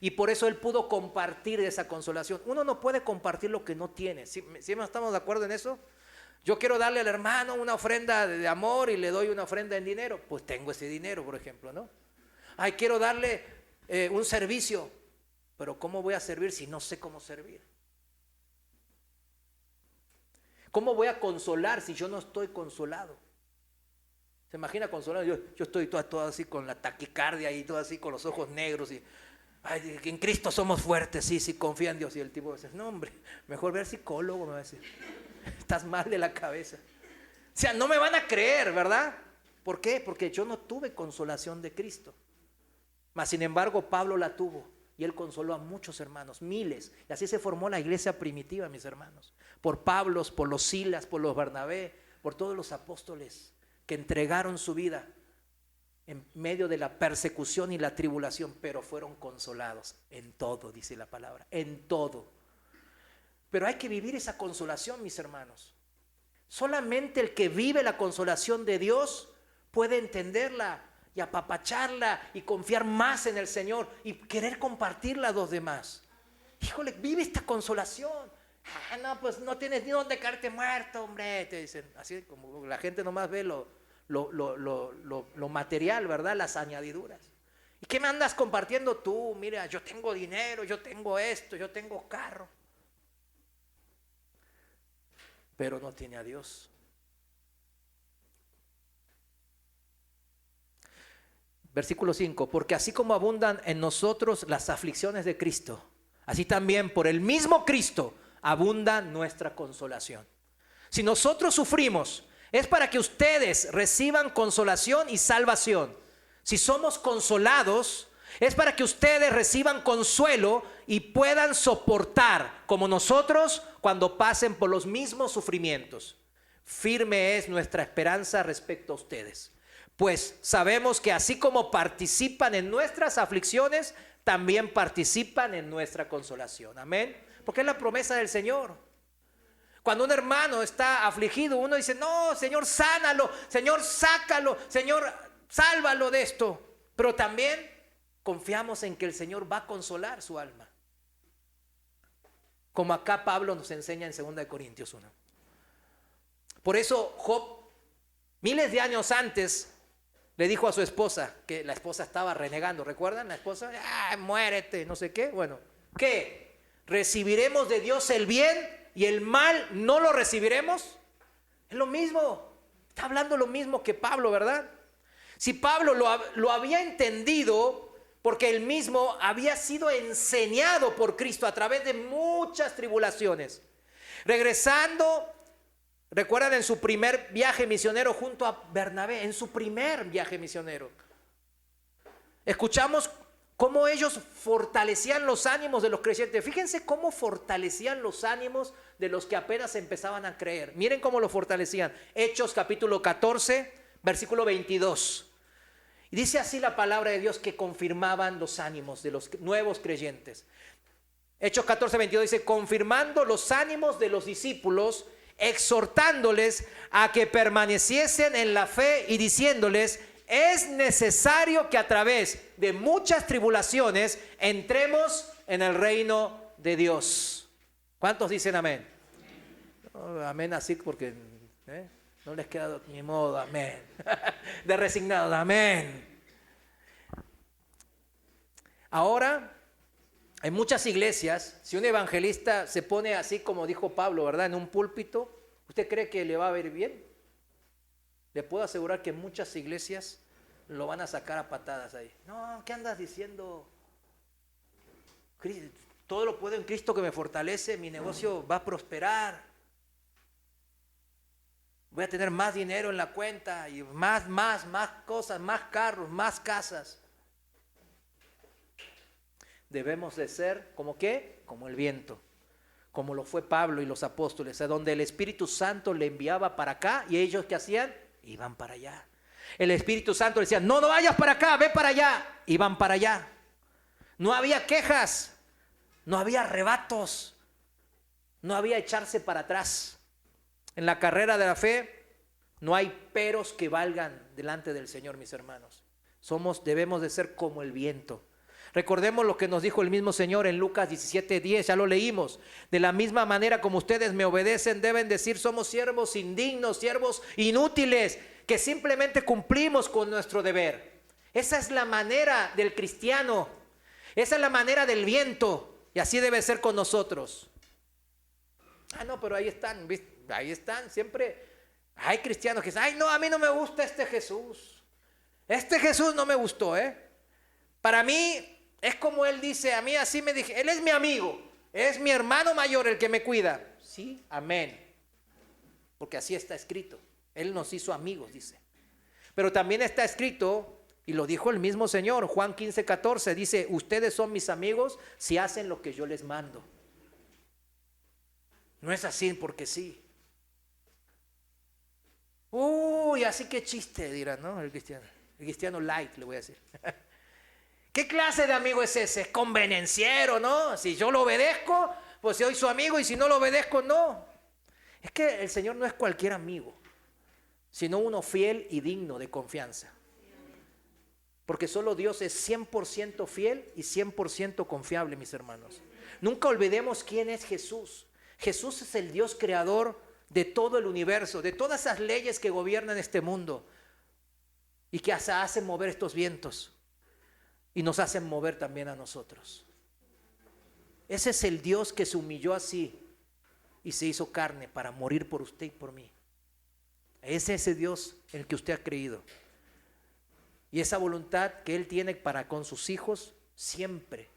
Y por eso él pudo compartir esa consolación. Uno no puede compartir lo que no tiene. ¿Sí estamos de acuerdo en eso? Yo quiero darle al hermano una ofrenda de amor y le doy una ofrenda en dinero. Pues tengo ese dinero, por ejemplo, ¿no? Ay, quiero darle un servicio, pero ¿cómo voy a servir si no sé cómo servir? ¿Cómo voy a consolar si yo no estoy consolado? ¿Se imagina consolar? Yo estoy todo así con la taquicardia y todo así con los ojos negros y ay, en Cristo somos fuertes, sí, confía en Dios. Y el tipo dice, no hombre, mejor ver psicólogo, me va a decir, estás mal de la cabeza. O sea, no me van a creer, ¿verdad? ¿Por qué? Porque yo no tuve consolación de Cristo. Mas sin embargo Pablo la tuvo y él consoló a muchos hermanos, miles. Y así se formó la iglesia primitiva, mis hermanos. Por Pablos, por los Silas, por los Bernabé, por todos los apóstoles que entregaron su vida en medio de la persecución y la tribulación, pero fueron consolados en todo, dice la palabra, en todo. Pero hay que vivir esa consolación, mis hermanos. Solamente el que vive la consolación de Dios puede entenderla y apapacharla y confiar más en el Señor y querer compartirla a los demás. Híjole, vive esta consolación. Ah, no, pues no tienes ni dónde caerte muerto, hombre, te dicen. Así como la gente nomás ve lo material, ¿verdad? Las añadiduras. ¿Y qué me andas compartiendo tú? Mira, yo tengo dinero, yo tengo esto, yo tengo carro. Pero no tiene a Dios. Versículo 5, porque así como abundan en nosotros las aflicciones de Cristo, así también por el mismo Cristo abunda nuestra consolación. Si nosotros sufrimos, es para que ustedes reciban consolación y salvación. Si somos consolados, es para que ustedes reciban consuelo y puedan soportar como nosotros cuando pasen por los mismos sufrimientos. Firme es nuestra esperanza respecto a ustedes, pues sabemos que así como participan en nuestras aflicciones, también participan en nuestra consolación. Amén. Porque es la promesa del Señor. Cuando un hermano está afligido, uno dice, no, Señor, sánalo, Señor, sácalo, Señor, sálvalo de esto. Pero también confiamos en que el Señor va a consolar su alma. Como acá Pablo nos enseña en 2 Corintios 1. Por eso Job, miles de años antes, le dijo a su esposa, que la esposa estaba renegando, ¿recuerdan? La esposa, muérete, no sé qué. Bueno, ¿qué? ¿Recibiremos de Dios el bien y el mal no lo recibiremos? Es lo mismo, está hablando lo mismo que Pablo, ¿verdad? Si Pablo lo había entendido, porque él mismo había sido enseñado por Cristo a través de muchas tribulaciones. Regresando, recuerdan en su primer viaje misionero junto a Bernabé, en su primer viaje misionero, escuchamos cómo ellos fortalecían los ánimos de los creyentes. Fíjense cómo fortalecían los ánimos de los que apenas empezaban a creer. Miren cómo lo fortalecían. Hechos capítulo 14, versículo 22. Y dice así la palabra de Dios, que confirmaban los ánimos de los nuevos creyentes. Hechos 14, 22 dice, confirmando los ánimos de los discípulos, exhortándoles a que permaneciesen en la fe y diciéndoles, es necesario que a través de muchas tribulaciones entremos en el reino de Dios. ¿Cuántos dicen amén? Oh, amén así porque no les queda ni modo, amén. De resignado, amén. Ahora, hay muchas iglesias, si un evangelista se pone así como dijo Pablo, ¿verdad? En un púlpito, ¿usted cree que le va a ver bien? Le puedo asegurar que muchas iglesias lo van a sacar a patadas ahí. No, ¿qué andas diciendo? Todo lo puedo en Cristo que me fortalece, mi negocio va a prosperar. Voy a tener más dinero en la cuenta y más cosas, más carros, más casas. Debemos de ser, ¿como qué? Como el viento, como lo fue Pablo y los apóstoles, a donde el Espíritu Santo le enviaba para acá y ellos ¿qué hacían? Iban para allá. El Espíritu Santo decía, no vayas para acá, ve para allá. Iban para allá. No había quejas, no había arrebatos, no había echarse para atrás. En la carrera de la fe no hay peros que valgan delante del Señor, mis hermanos. Debemos de ser como el viento. Recordemos lo que nos dijo el mismo Señor en Lucas 17:10, ya lo leímos. De la misma manera como ustedes me obedecen, deben decir, somos siervos indignos, siervos inútiles, que simplemente cumplimos con nuestro deber. Esa es la manera del cristiano, esa es la manera del viento, y así debe ser con nosotros. No, pero ahí están, siempre hay cristianos que dicen, ay no, a mí no me gusta este Jesús no me gustó, para mí es como él dice, a mí así me dije, él es mi amigo, es mi hermano mayor el que me cuida. Sí, amén, porque así está escrito, él nos hizo amigos, dice. Pero también está escrito, y lo dijo el mismo Señor, Juan 15:14, dice, ustedes son mis amigos si hacen lo que yo les mando. No es así porque sí. Uy, así que chiste, dirán, ¿no? El cristiano light, le voy a decir. ¿Qué clase de amigo es ese? Es convenenciero, ¿no? Si yo lo obedezco, pues soy su amigo, y si no lo obedezco, no. Es que el Señor no es cualquier amigo, sino uno fiel y digno de confianza. Porque solo Dios es 100% fiel y 100% confiable, mis hermanos. Nunca olvidemos quién es Jesús. Jesús es el Dios creador de todo el universo, de todas esas leyes que gobiernan este mundo y que hacen mover estos vientos y nos hacen mover también a nosotros. Ese es el Dios que se humilló así y se hizo carne para morir por usted y por mí. Ese es ese Dios en el que usted ha creído. Y esa voluntad que Él tiene para con sus hijos siempre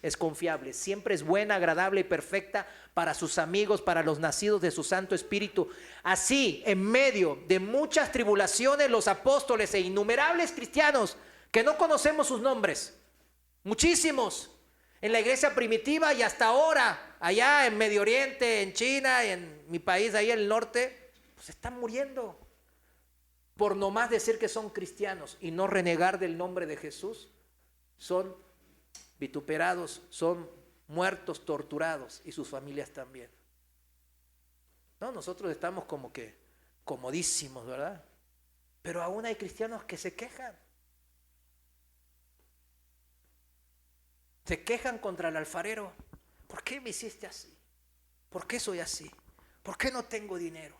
es confiable, siempre es buena, agradable y perfecta para sus amigos, para los nacidos de su Santo Espíritu. Así, en medio de muchas tribulaciones, los apóstoles e innumerables cristianos que no conocemos sus nombres, muchísimos en la iglesia primitiva y hasta ahora, allá en Medio Oriente, en China, en mi país, ahí en el norte, pues están muriendo por nomás decir que son cristianos y no renegar del nombre de Jesús. Son vituperados, son muertos, torturados, y sus familias también. No, nosotros estamos como que comodísimos, ¿verdad? Pero aún hay cristianos que se quejan. Se quejan contra el alfarero. ¿Por qué me hiciste así? ¿Por qué soy así? ¿Por qué no tengo dinero?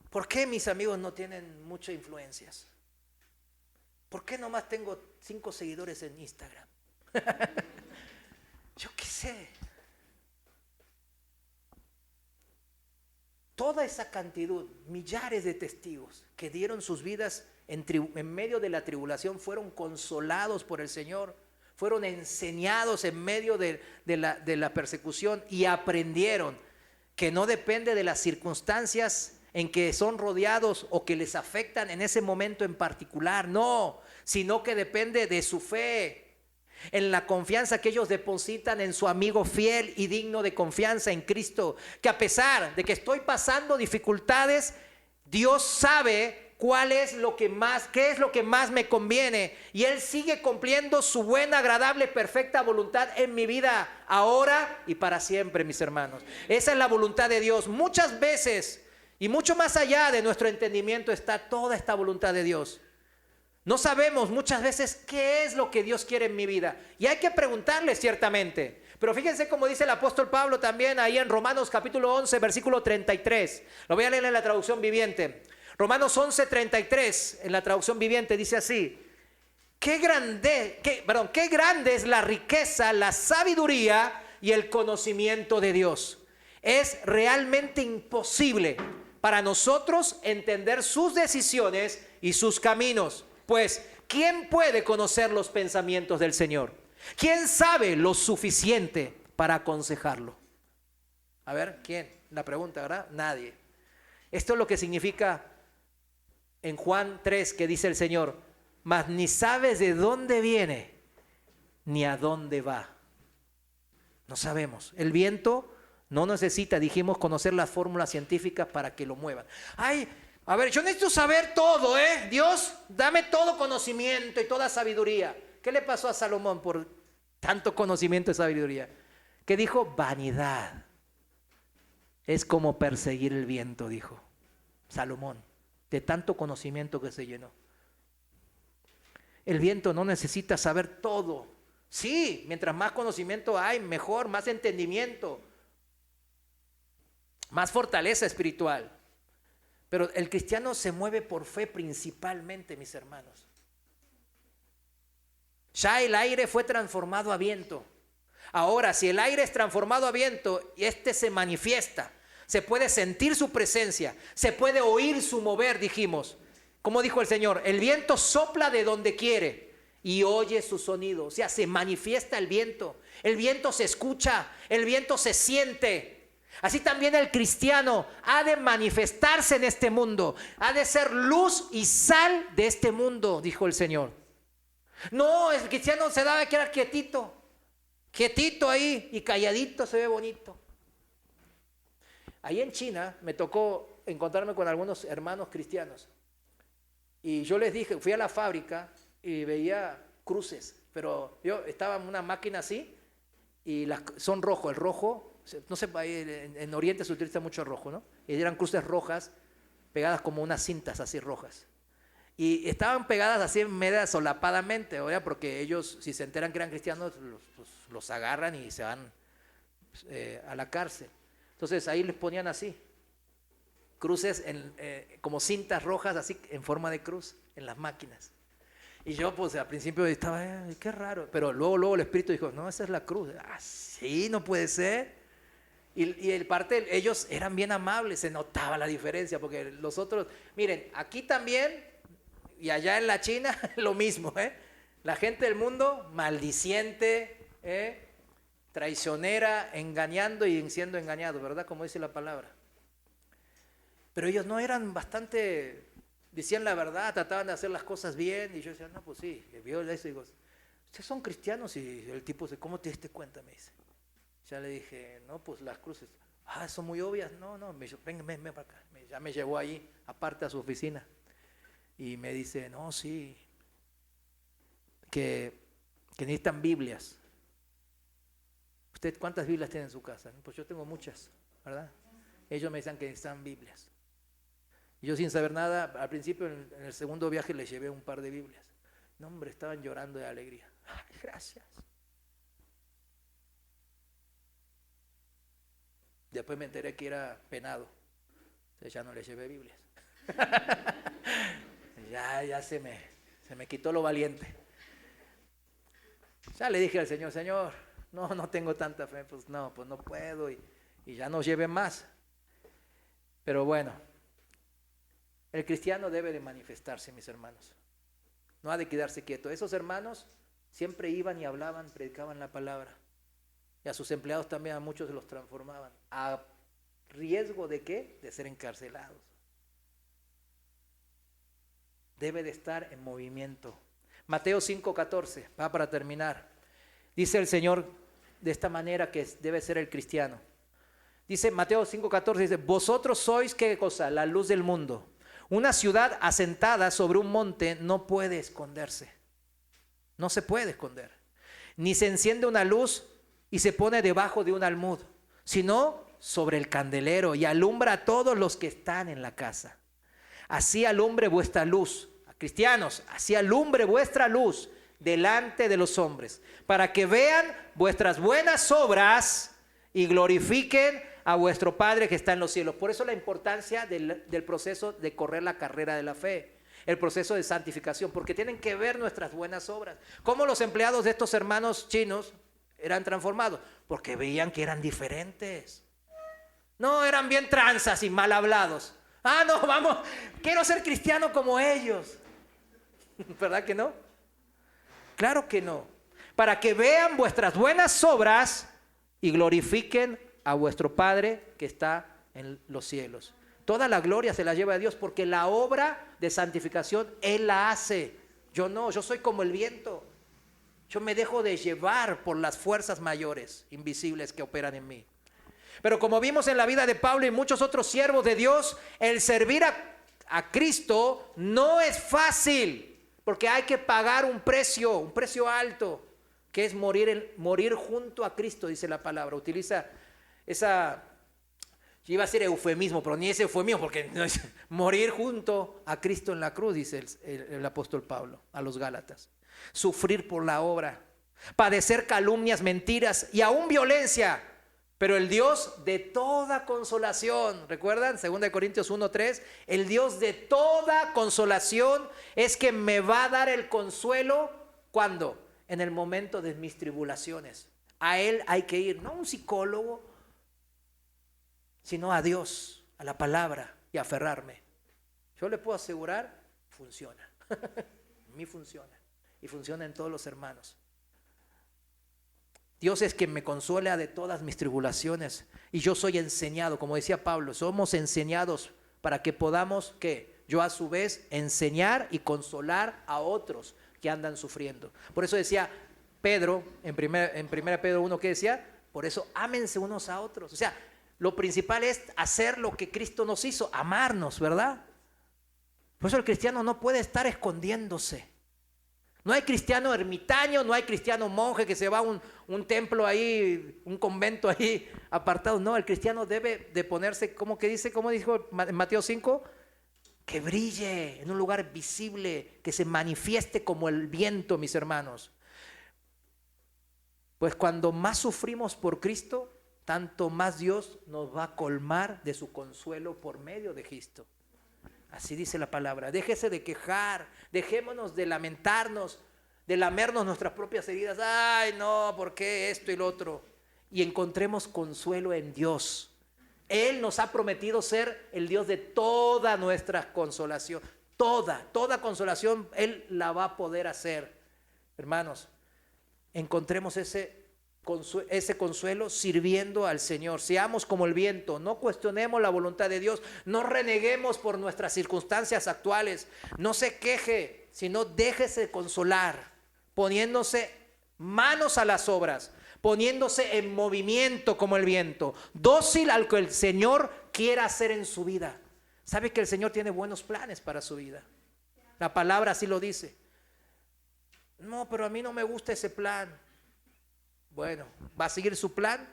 ¿Por qué mis amigos no tienen muchas influencias? ¿Por qué nomás tengo 5 seguidores en Instagram? Yo qué sé. Toda esa cantidad, millares de testigos que dieron sus vidas en medio de la tribulación, fueron consolados por el Señor, fueron enseñados en medio de la persecución y aprendieron que no depende de las circunstancias en que son rodeados o que les afectan en ese momento en particular, no, sino que depende de su fe, en la confianza que ellos depositan en su amigo fiel y digno de confianza en Cristo, que a pesar de que estoy pasando dificultades, Dios sabe qué es lo que más me conviene, y Él sigue cumpliendo su buena, agradable, perfecta voluntad en mi vida, ahora y para siempre, mis hermanos. Esa es la voluntad de Dios. Muchas veces y mucho más allá de nuestro entendimiento está toda esta voluntad de Dios. No sabemos muchas veces qué es lo que Dios quiere en mi vida, y hay que preguntarle ciertamente. Pero fíjense cómo dice el apóstol Pablo también ahí en Romanos capítulo 11, versículo 33. Lo voy a leer en la traducción viviente. Romanos 11, 33 en la traducción viviente dice así: qué grande es la riqueza, la sabiduría y el conocimiento de Dios. Es realmente imposible para nosotros entender sus decisiones y sus caminos. Pues, ¿quién puede conocer los pensamientos del Señor? ¿Quién sabe lo suficiente para aconsejarlo? A ver, ¿quién? La pregunta, ¿verdad? Nadie. Esto es lo que significa en Juan 3, que dice el Señor: mas ni sabes de dónde viene, ni a dónde va. No sabemos. El viento no necesita, dijimos, conocer las fórmulas científicas para que lo muevan. Ay, a ver, yo necesito saber todo, ¿eh? Dios, dame todo conocimiento y toda sabiduría. ¿Qué le pasó a Salomón por tanto conocimiento y sabiduría? ¿Qué dijo? Vanidad. Es como perseguir el viento, dijo Salomón, de tanto conocimiento que se llenó. El viento no necesita saber todo. Sí, mientras más conocimiento hay, mejor, más entendimiento, más fortaleza espiritual. Pero el cristiano se mueve por fe principalmente, mis hermanos. Ya el aire fue transformado a viento. Ahora, si el aire es transformado a viento y este se manifiesta, se puede sentir su presencia, se puede oír su mover, dijimos. Como dijo el Señor, el viento sopla de donde quiere y oye su sonido. O sea, se manifiesta el viento se escucha, el viento se siente. Así también el cristiano ha de manifestarse en este mundo, ha de ser luz y sal de este mundo, dijo el Señor. No, el cristiano se debe quedar quietito ahí y calladito, se ve bonito. Ahí en China me tocó encontrarme con algunos hermanos cristianos y yo les dije, fui a la fábrica y veía cruces, pero yo estaba en una máquina así y son rojo, el rojo. No sé, en Oriente se utiliza mucho el rojo, ¿no? Y eran cruces rojas pegadas como unas cintas así rojas. Y estaban pegadas así medio solapadamente, ¿verdad? Porque ellos, si se enteran que eran cristianos, los agarran y se van a la cárcel. Entonces ahí les ponían así, cruces como cintas rojas así en forma de cruz en las máquinas. Y yo pues al principio estaba, qué raro. Pero luego el Espíritu dijo, no, esa es la cruz. Ah, sí, no puede ser. Y ellos eran bien amables, se notaba la diferencia, porque los otros, miren, aquí también y allá en la China lo mismo, la gente del mundo maldiciente, traicionera, engañando y siendo engañado, ¿verdad? Como dice la palabra. Pero ellos no eran bastante, decían la verdad, trataban de hacer las cosas bien. Y yo decía, no, pues sí, vio eso y digo, ustedes son cristianos. Y el tipo dice, ¿cómo te diste cuenta? Me dice. Ya le dije, no, pues las cruces. Son muy obvias. No, me dijo, ven para acá. Ya me llevó ahí, aparte a su oficina. Y me dice, no, sí, que necesitan Biblias. ¿Usted cuántas Biblias tiene en su casa? Pues yo tengo muchas, ¿verdad? Ellos me decían que necesitan Biblias. Y yo sin saber nada, al principio en el segundo viaje les llevé un par de Biblias. No, hombre, estaban llorando de alegría. Ay, gracias. Después me enteré que era penado. Entonces ya no les llevé Biblias. ya se me quitó lo valiente. Ya le dije al Señor, Señor, no tengo tanta fe, pues no puedo y ya no lleve más. Pero bueno, el cristiano debe de manifestarse, mis hermanos. No ha de quedarse quieto. Esos hermanos siempre iban y hablaban, predicaban la palabra. Y a sus empleados también, a muchos los transformaban. ¿A riesgo de qué? De ser encarcelados. Debe de estar en movimiento. Mateo 5:14, va para terminar. Dice el Señor de esta manera que debe ser el cristiano. Dice Mateo 5:14, dice, vosotros sois, ¿qué cosa? La luz del mundo. Una ciudad asentada sobre un monte no puede esconderse. No se puede esconder. Ni se enciende una luz y se pone debajo de un almud, sino sobre el candelero y alumbra a todos los que están en la casa. Así alumbre vuestra luz, cristianos, así alumbre vuestra luz delante de los hombres, para que vean vuestras buenas obras y glorifiquen a vuestro Padre que está en los cielos. Por eso la importancia del proceso de correr la carrera de la fe, el proceso de santificación, porque tienen que ver nuestras buenas obras. ¿Cómo los empleados de estos hermanos chinos eran transformados? Porque veían que eran diferentes. No eran bien tranzas y mal hablados. No, vamos, quiero ser cristiano como ellos. ¿Verdad que no? Claro que no. Para que vean vuestras buenas obras y glorifiquen a vuestro Padre que está en los cielos. Toda la gloria se la lleva a Dios porque la obra de santificación Él la hace. Yo no, yo soy como el viento. Yo me dejo de llevar por las fuerzas mayores, invisibles que operan en mí. Pero como vimos en la vida de Pablo y muchos otros siervos de Dios, el servir a Cristo no es fácil, porque hay que pagar un precio alto, que es morir junto a Cristo, dice la palabra. Utiliza esa, iba a ser eufemismo, pero ni es eufemismo, porque no es morir junto a Cristo en la cruz, dice el apóstol Pablo a los Gálatas. Sufrir por la obra, padecer calumnias, mentiras y aún violencia. Pero el Dios de toda consolación, ¿recuerdan? 2 Corintios 1:3, el Dios de toda consolación es que me va a dar el consuelo, ¿cuándo? En el momento de mis tribulaciones. A Él hay que ir, no a un psicólogo, sino a Dios, a la palabra y aferrarme. Yo le puedo asegurar, funciona. A mí funciona y funciona en todos los hermanos. Dios es quien me consuela de todas mis tribulaciones y yo soy enseñado, como decía Pablo, somos enseñados para que podamos, ¿qué? Yo a su vez enseñar y consolar a otros que andan sufriendo. Por eso decía Pedro, en 1 Pedro 1, ¿qué decía? Por eso ámense unos a otros. O sea, lo principal es hacer lo que Cristo nos hizo, amarnos, ¿verdad? Por eso el cristiano no puede estar escondiéndose. No hay cristiano ermitaño, no hay cristiano monje que se va a un templo ahí, un convento ahí apartado. No, el cristiano debe de ponerse, ¿cómo dijo en Mateo 5? Que brille en un lugar visible, que se manifieste como el viento, mis hermanos. Pues cuando más sufrimos por Cristo, tanto más Dios nos va a colmar de su consuelo por medio de Cristo. Así dice la palabra. Déjese de quejar, dejémonos de lamentarnos, de lamernos nuestras propias heridas. Ay, no, ¿por qué esto y lo otro? Y encontremos consuelo en Dios. Él nos ha prometido ser el Dios de toda nuestra consolación. Toda consolación Él la va a poder hacer. Hermanos, encontremos ese ese consuelo sirviendo al Señor. Seamos como el viento, no cuestionemos la voluntad de Dios, no reneguemos por nuestras circunstancias actuales, no se queje, sino déjese consolar, poniéndose manos a las obras, poniéndose en movimiento como el viento, dócil al que el Señor quiera hacer en su vida. Sabe que el Señor tiene buenos planes para su vida. La palabra así lo dice. No, pero a mí no me gusta ese plan. Bueno, ¿va a seguir su plan?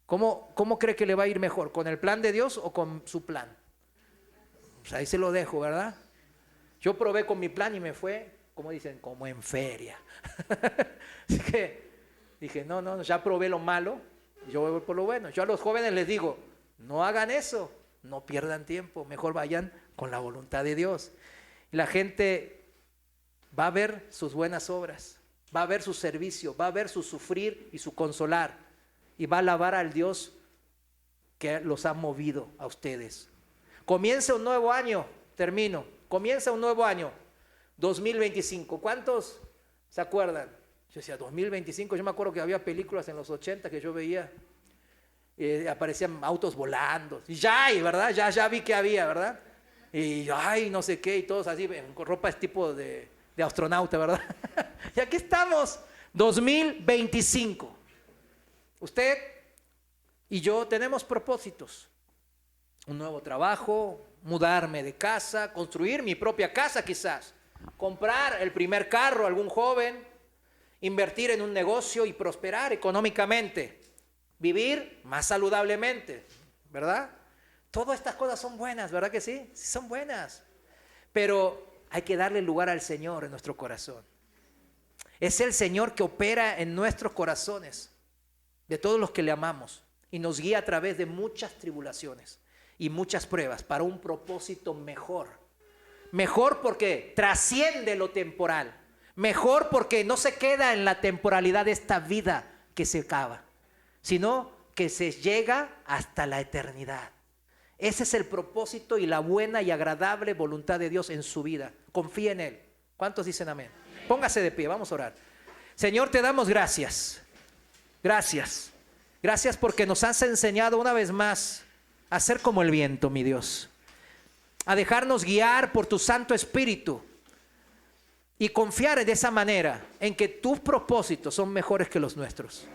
¿Cómo cree que le va a ir mejor? ¿Con el plan de Dios o con su plan? Pues ahí se lo dejo, ¿verdad? Yo probé con mi plan y me fue, como dicen, como en feria. Así que dije, no, ya probé lo malo, yo voy por lo bueno. Yo a los jóvenes les digo, no hagan eso, no pierdan tiempo, mejor vayan con la voluntad de Dios. Y la gente va a ver sus buenas obras, va a ver su servicio, va a ver su sufrir y su consolar, y va a alabar al Dios que los ha movido a ustedes. Comienza un nuevo año, termino, comienza un nuevo año, 2025. ¿Cuántos se acuerdan? Yo decía, 2025, yo me acuerdo que había películas en los 80 que yo veía, aparecían autos volando, y ¿verdad? Ya vi que había, ¿verdad? Y no sé qué, y todos así, con ropa tipo de astronauta, ¿verdad? Y aquí estamos, 2025. Usted y yo tenemos propósitos. Un nuevo trabajo, mudarme de casa, construir mi propia casa quizás, comprar el primer carro a algún joven, invertir en un negocio y prosperar económicamente, vivir más saludablemente, ¿verdad? Todas estas cosas son buenas, ¿verdad que sí? Sí, son buenas. Pero hay que darle lugar al Señor en nuestro corazón. Es el Señor que opera en nuestros corazones, de todos los que le amamos, y nos guía a través de muchas tribulaciones y muchas pruebas para un propósito mejor. Mejor porque trasciende lo temporal. Mejor porque no se queda en la temporalidad de esta vida que se acaba, sino que se llega hasta la eternidad. Ese es el propósito y la buena y agradable voluntad de Dios en su vida. Confía en Él. ¿Cuántos dicen amén? Póngase de pie, vamos a orar. Señor, te damos gracias. Gracias. Gracias porque nos has enseñado una vez más a ser como el viento, mi Dios. A dejarnos guiar por tu Santo Espíritu. Y confiar de esa manera en que tus propósitos son mejores que los nuestros.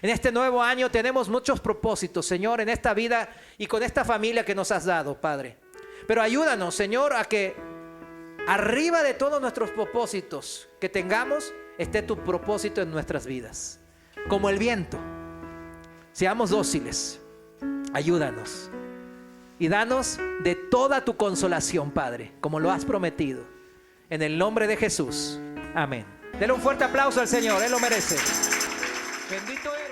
En este nuevo año tenemos muchos propósitos, Señor, en esta vida y con esta familia que nos has dado, Padre. Pero ayúdanos, Señor, a que arriba de todos nuestros propósitos que tengamos, esté tu propósito en nuestras vidas. Como el viento. Seamos dóciles. Ayúdanos. Y danos de toda tu consolación, Padre, como lo has prometido. En el nombre de Jesús. Amén. Dele un fuerte aplauso al Señor, Él lo merece. Bendito es.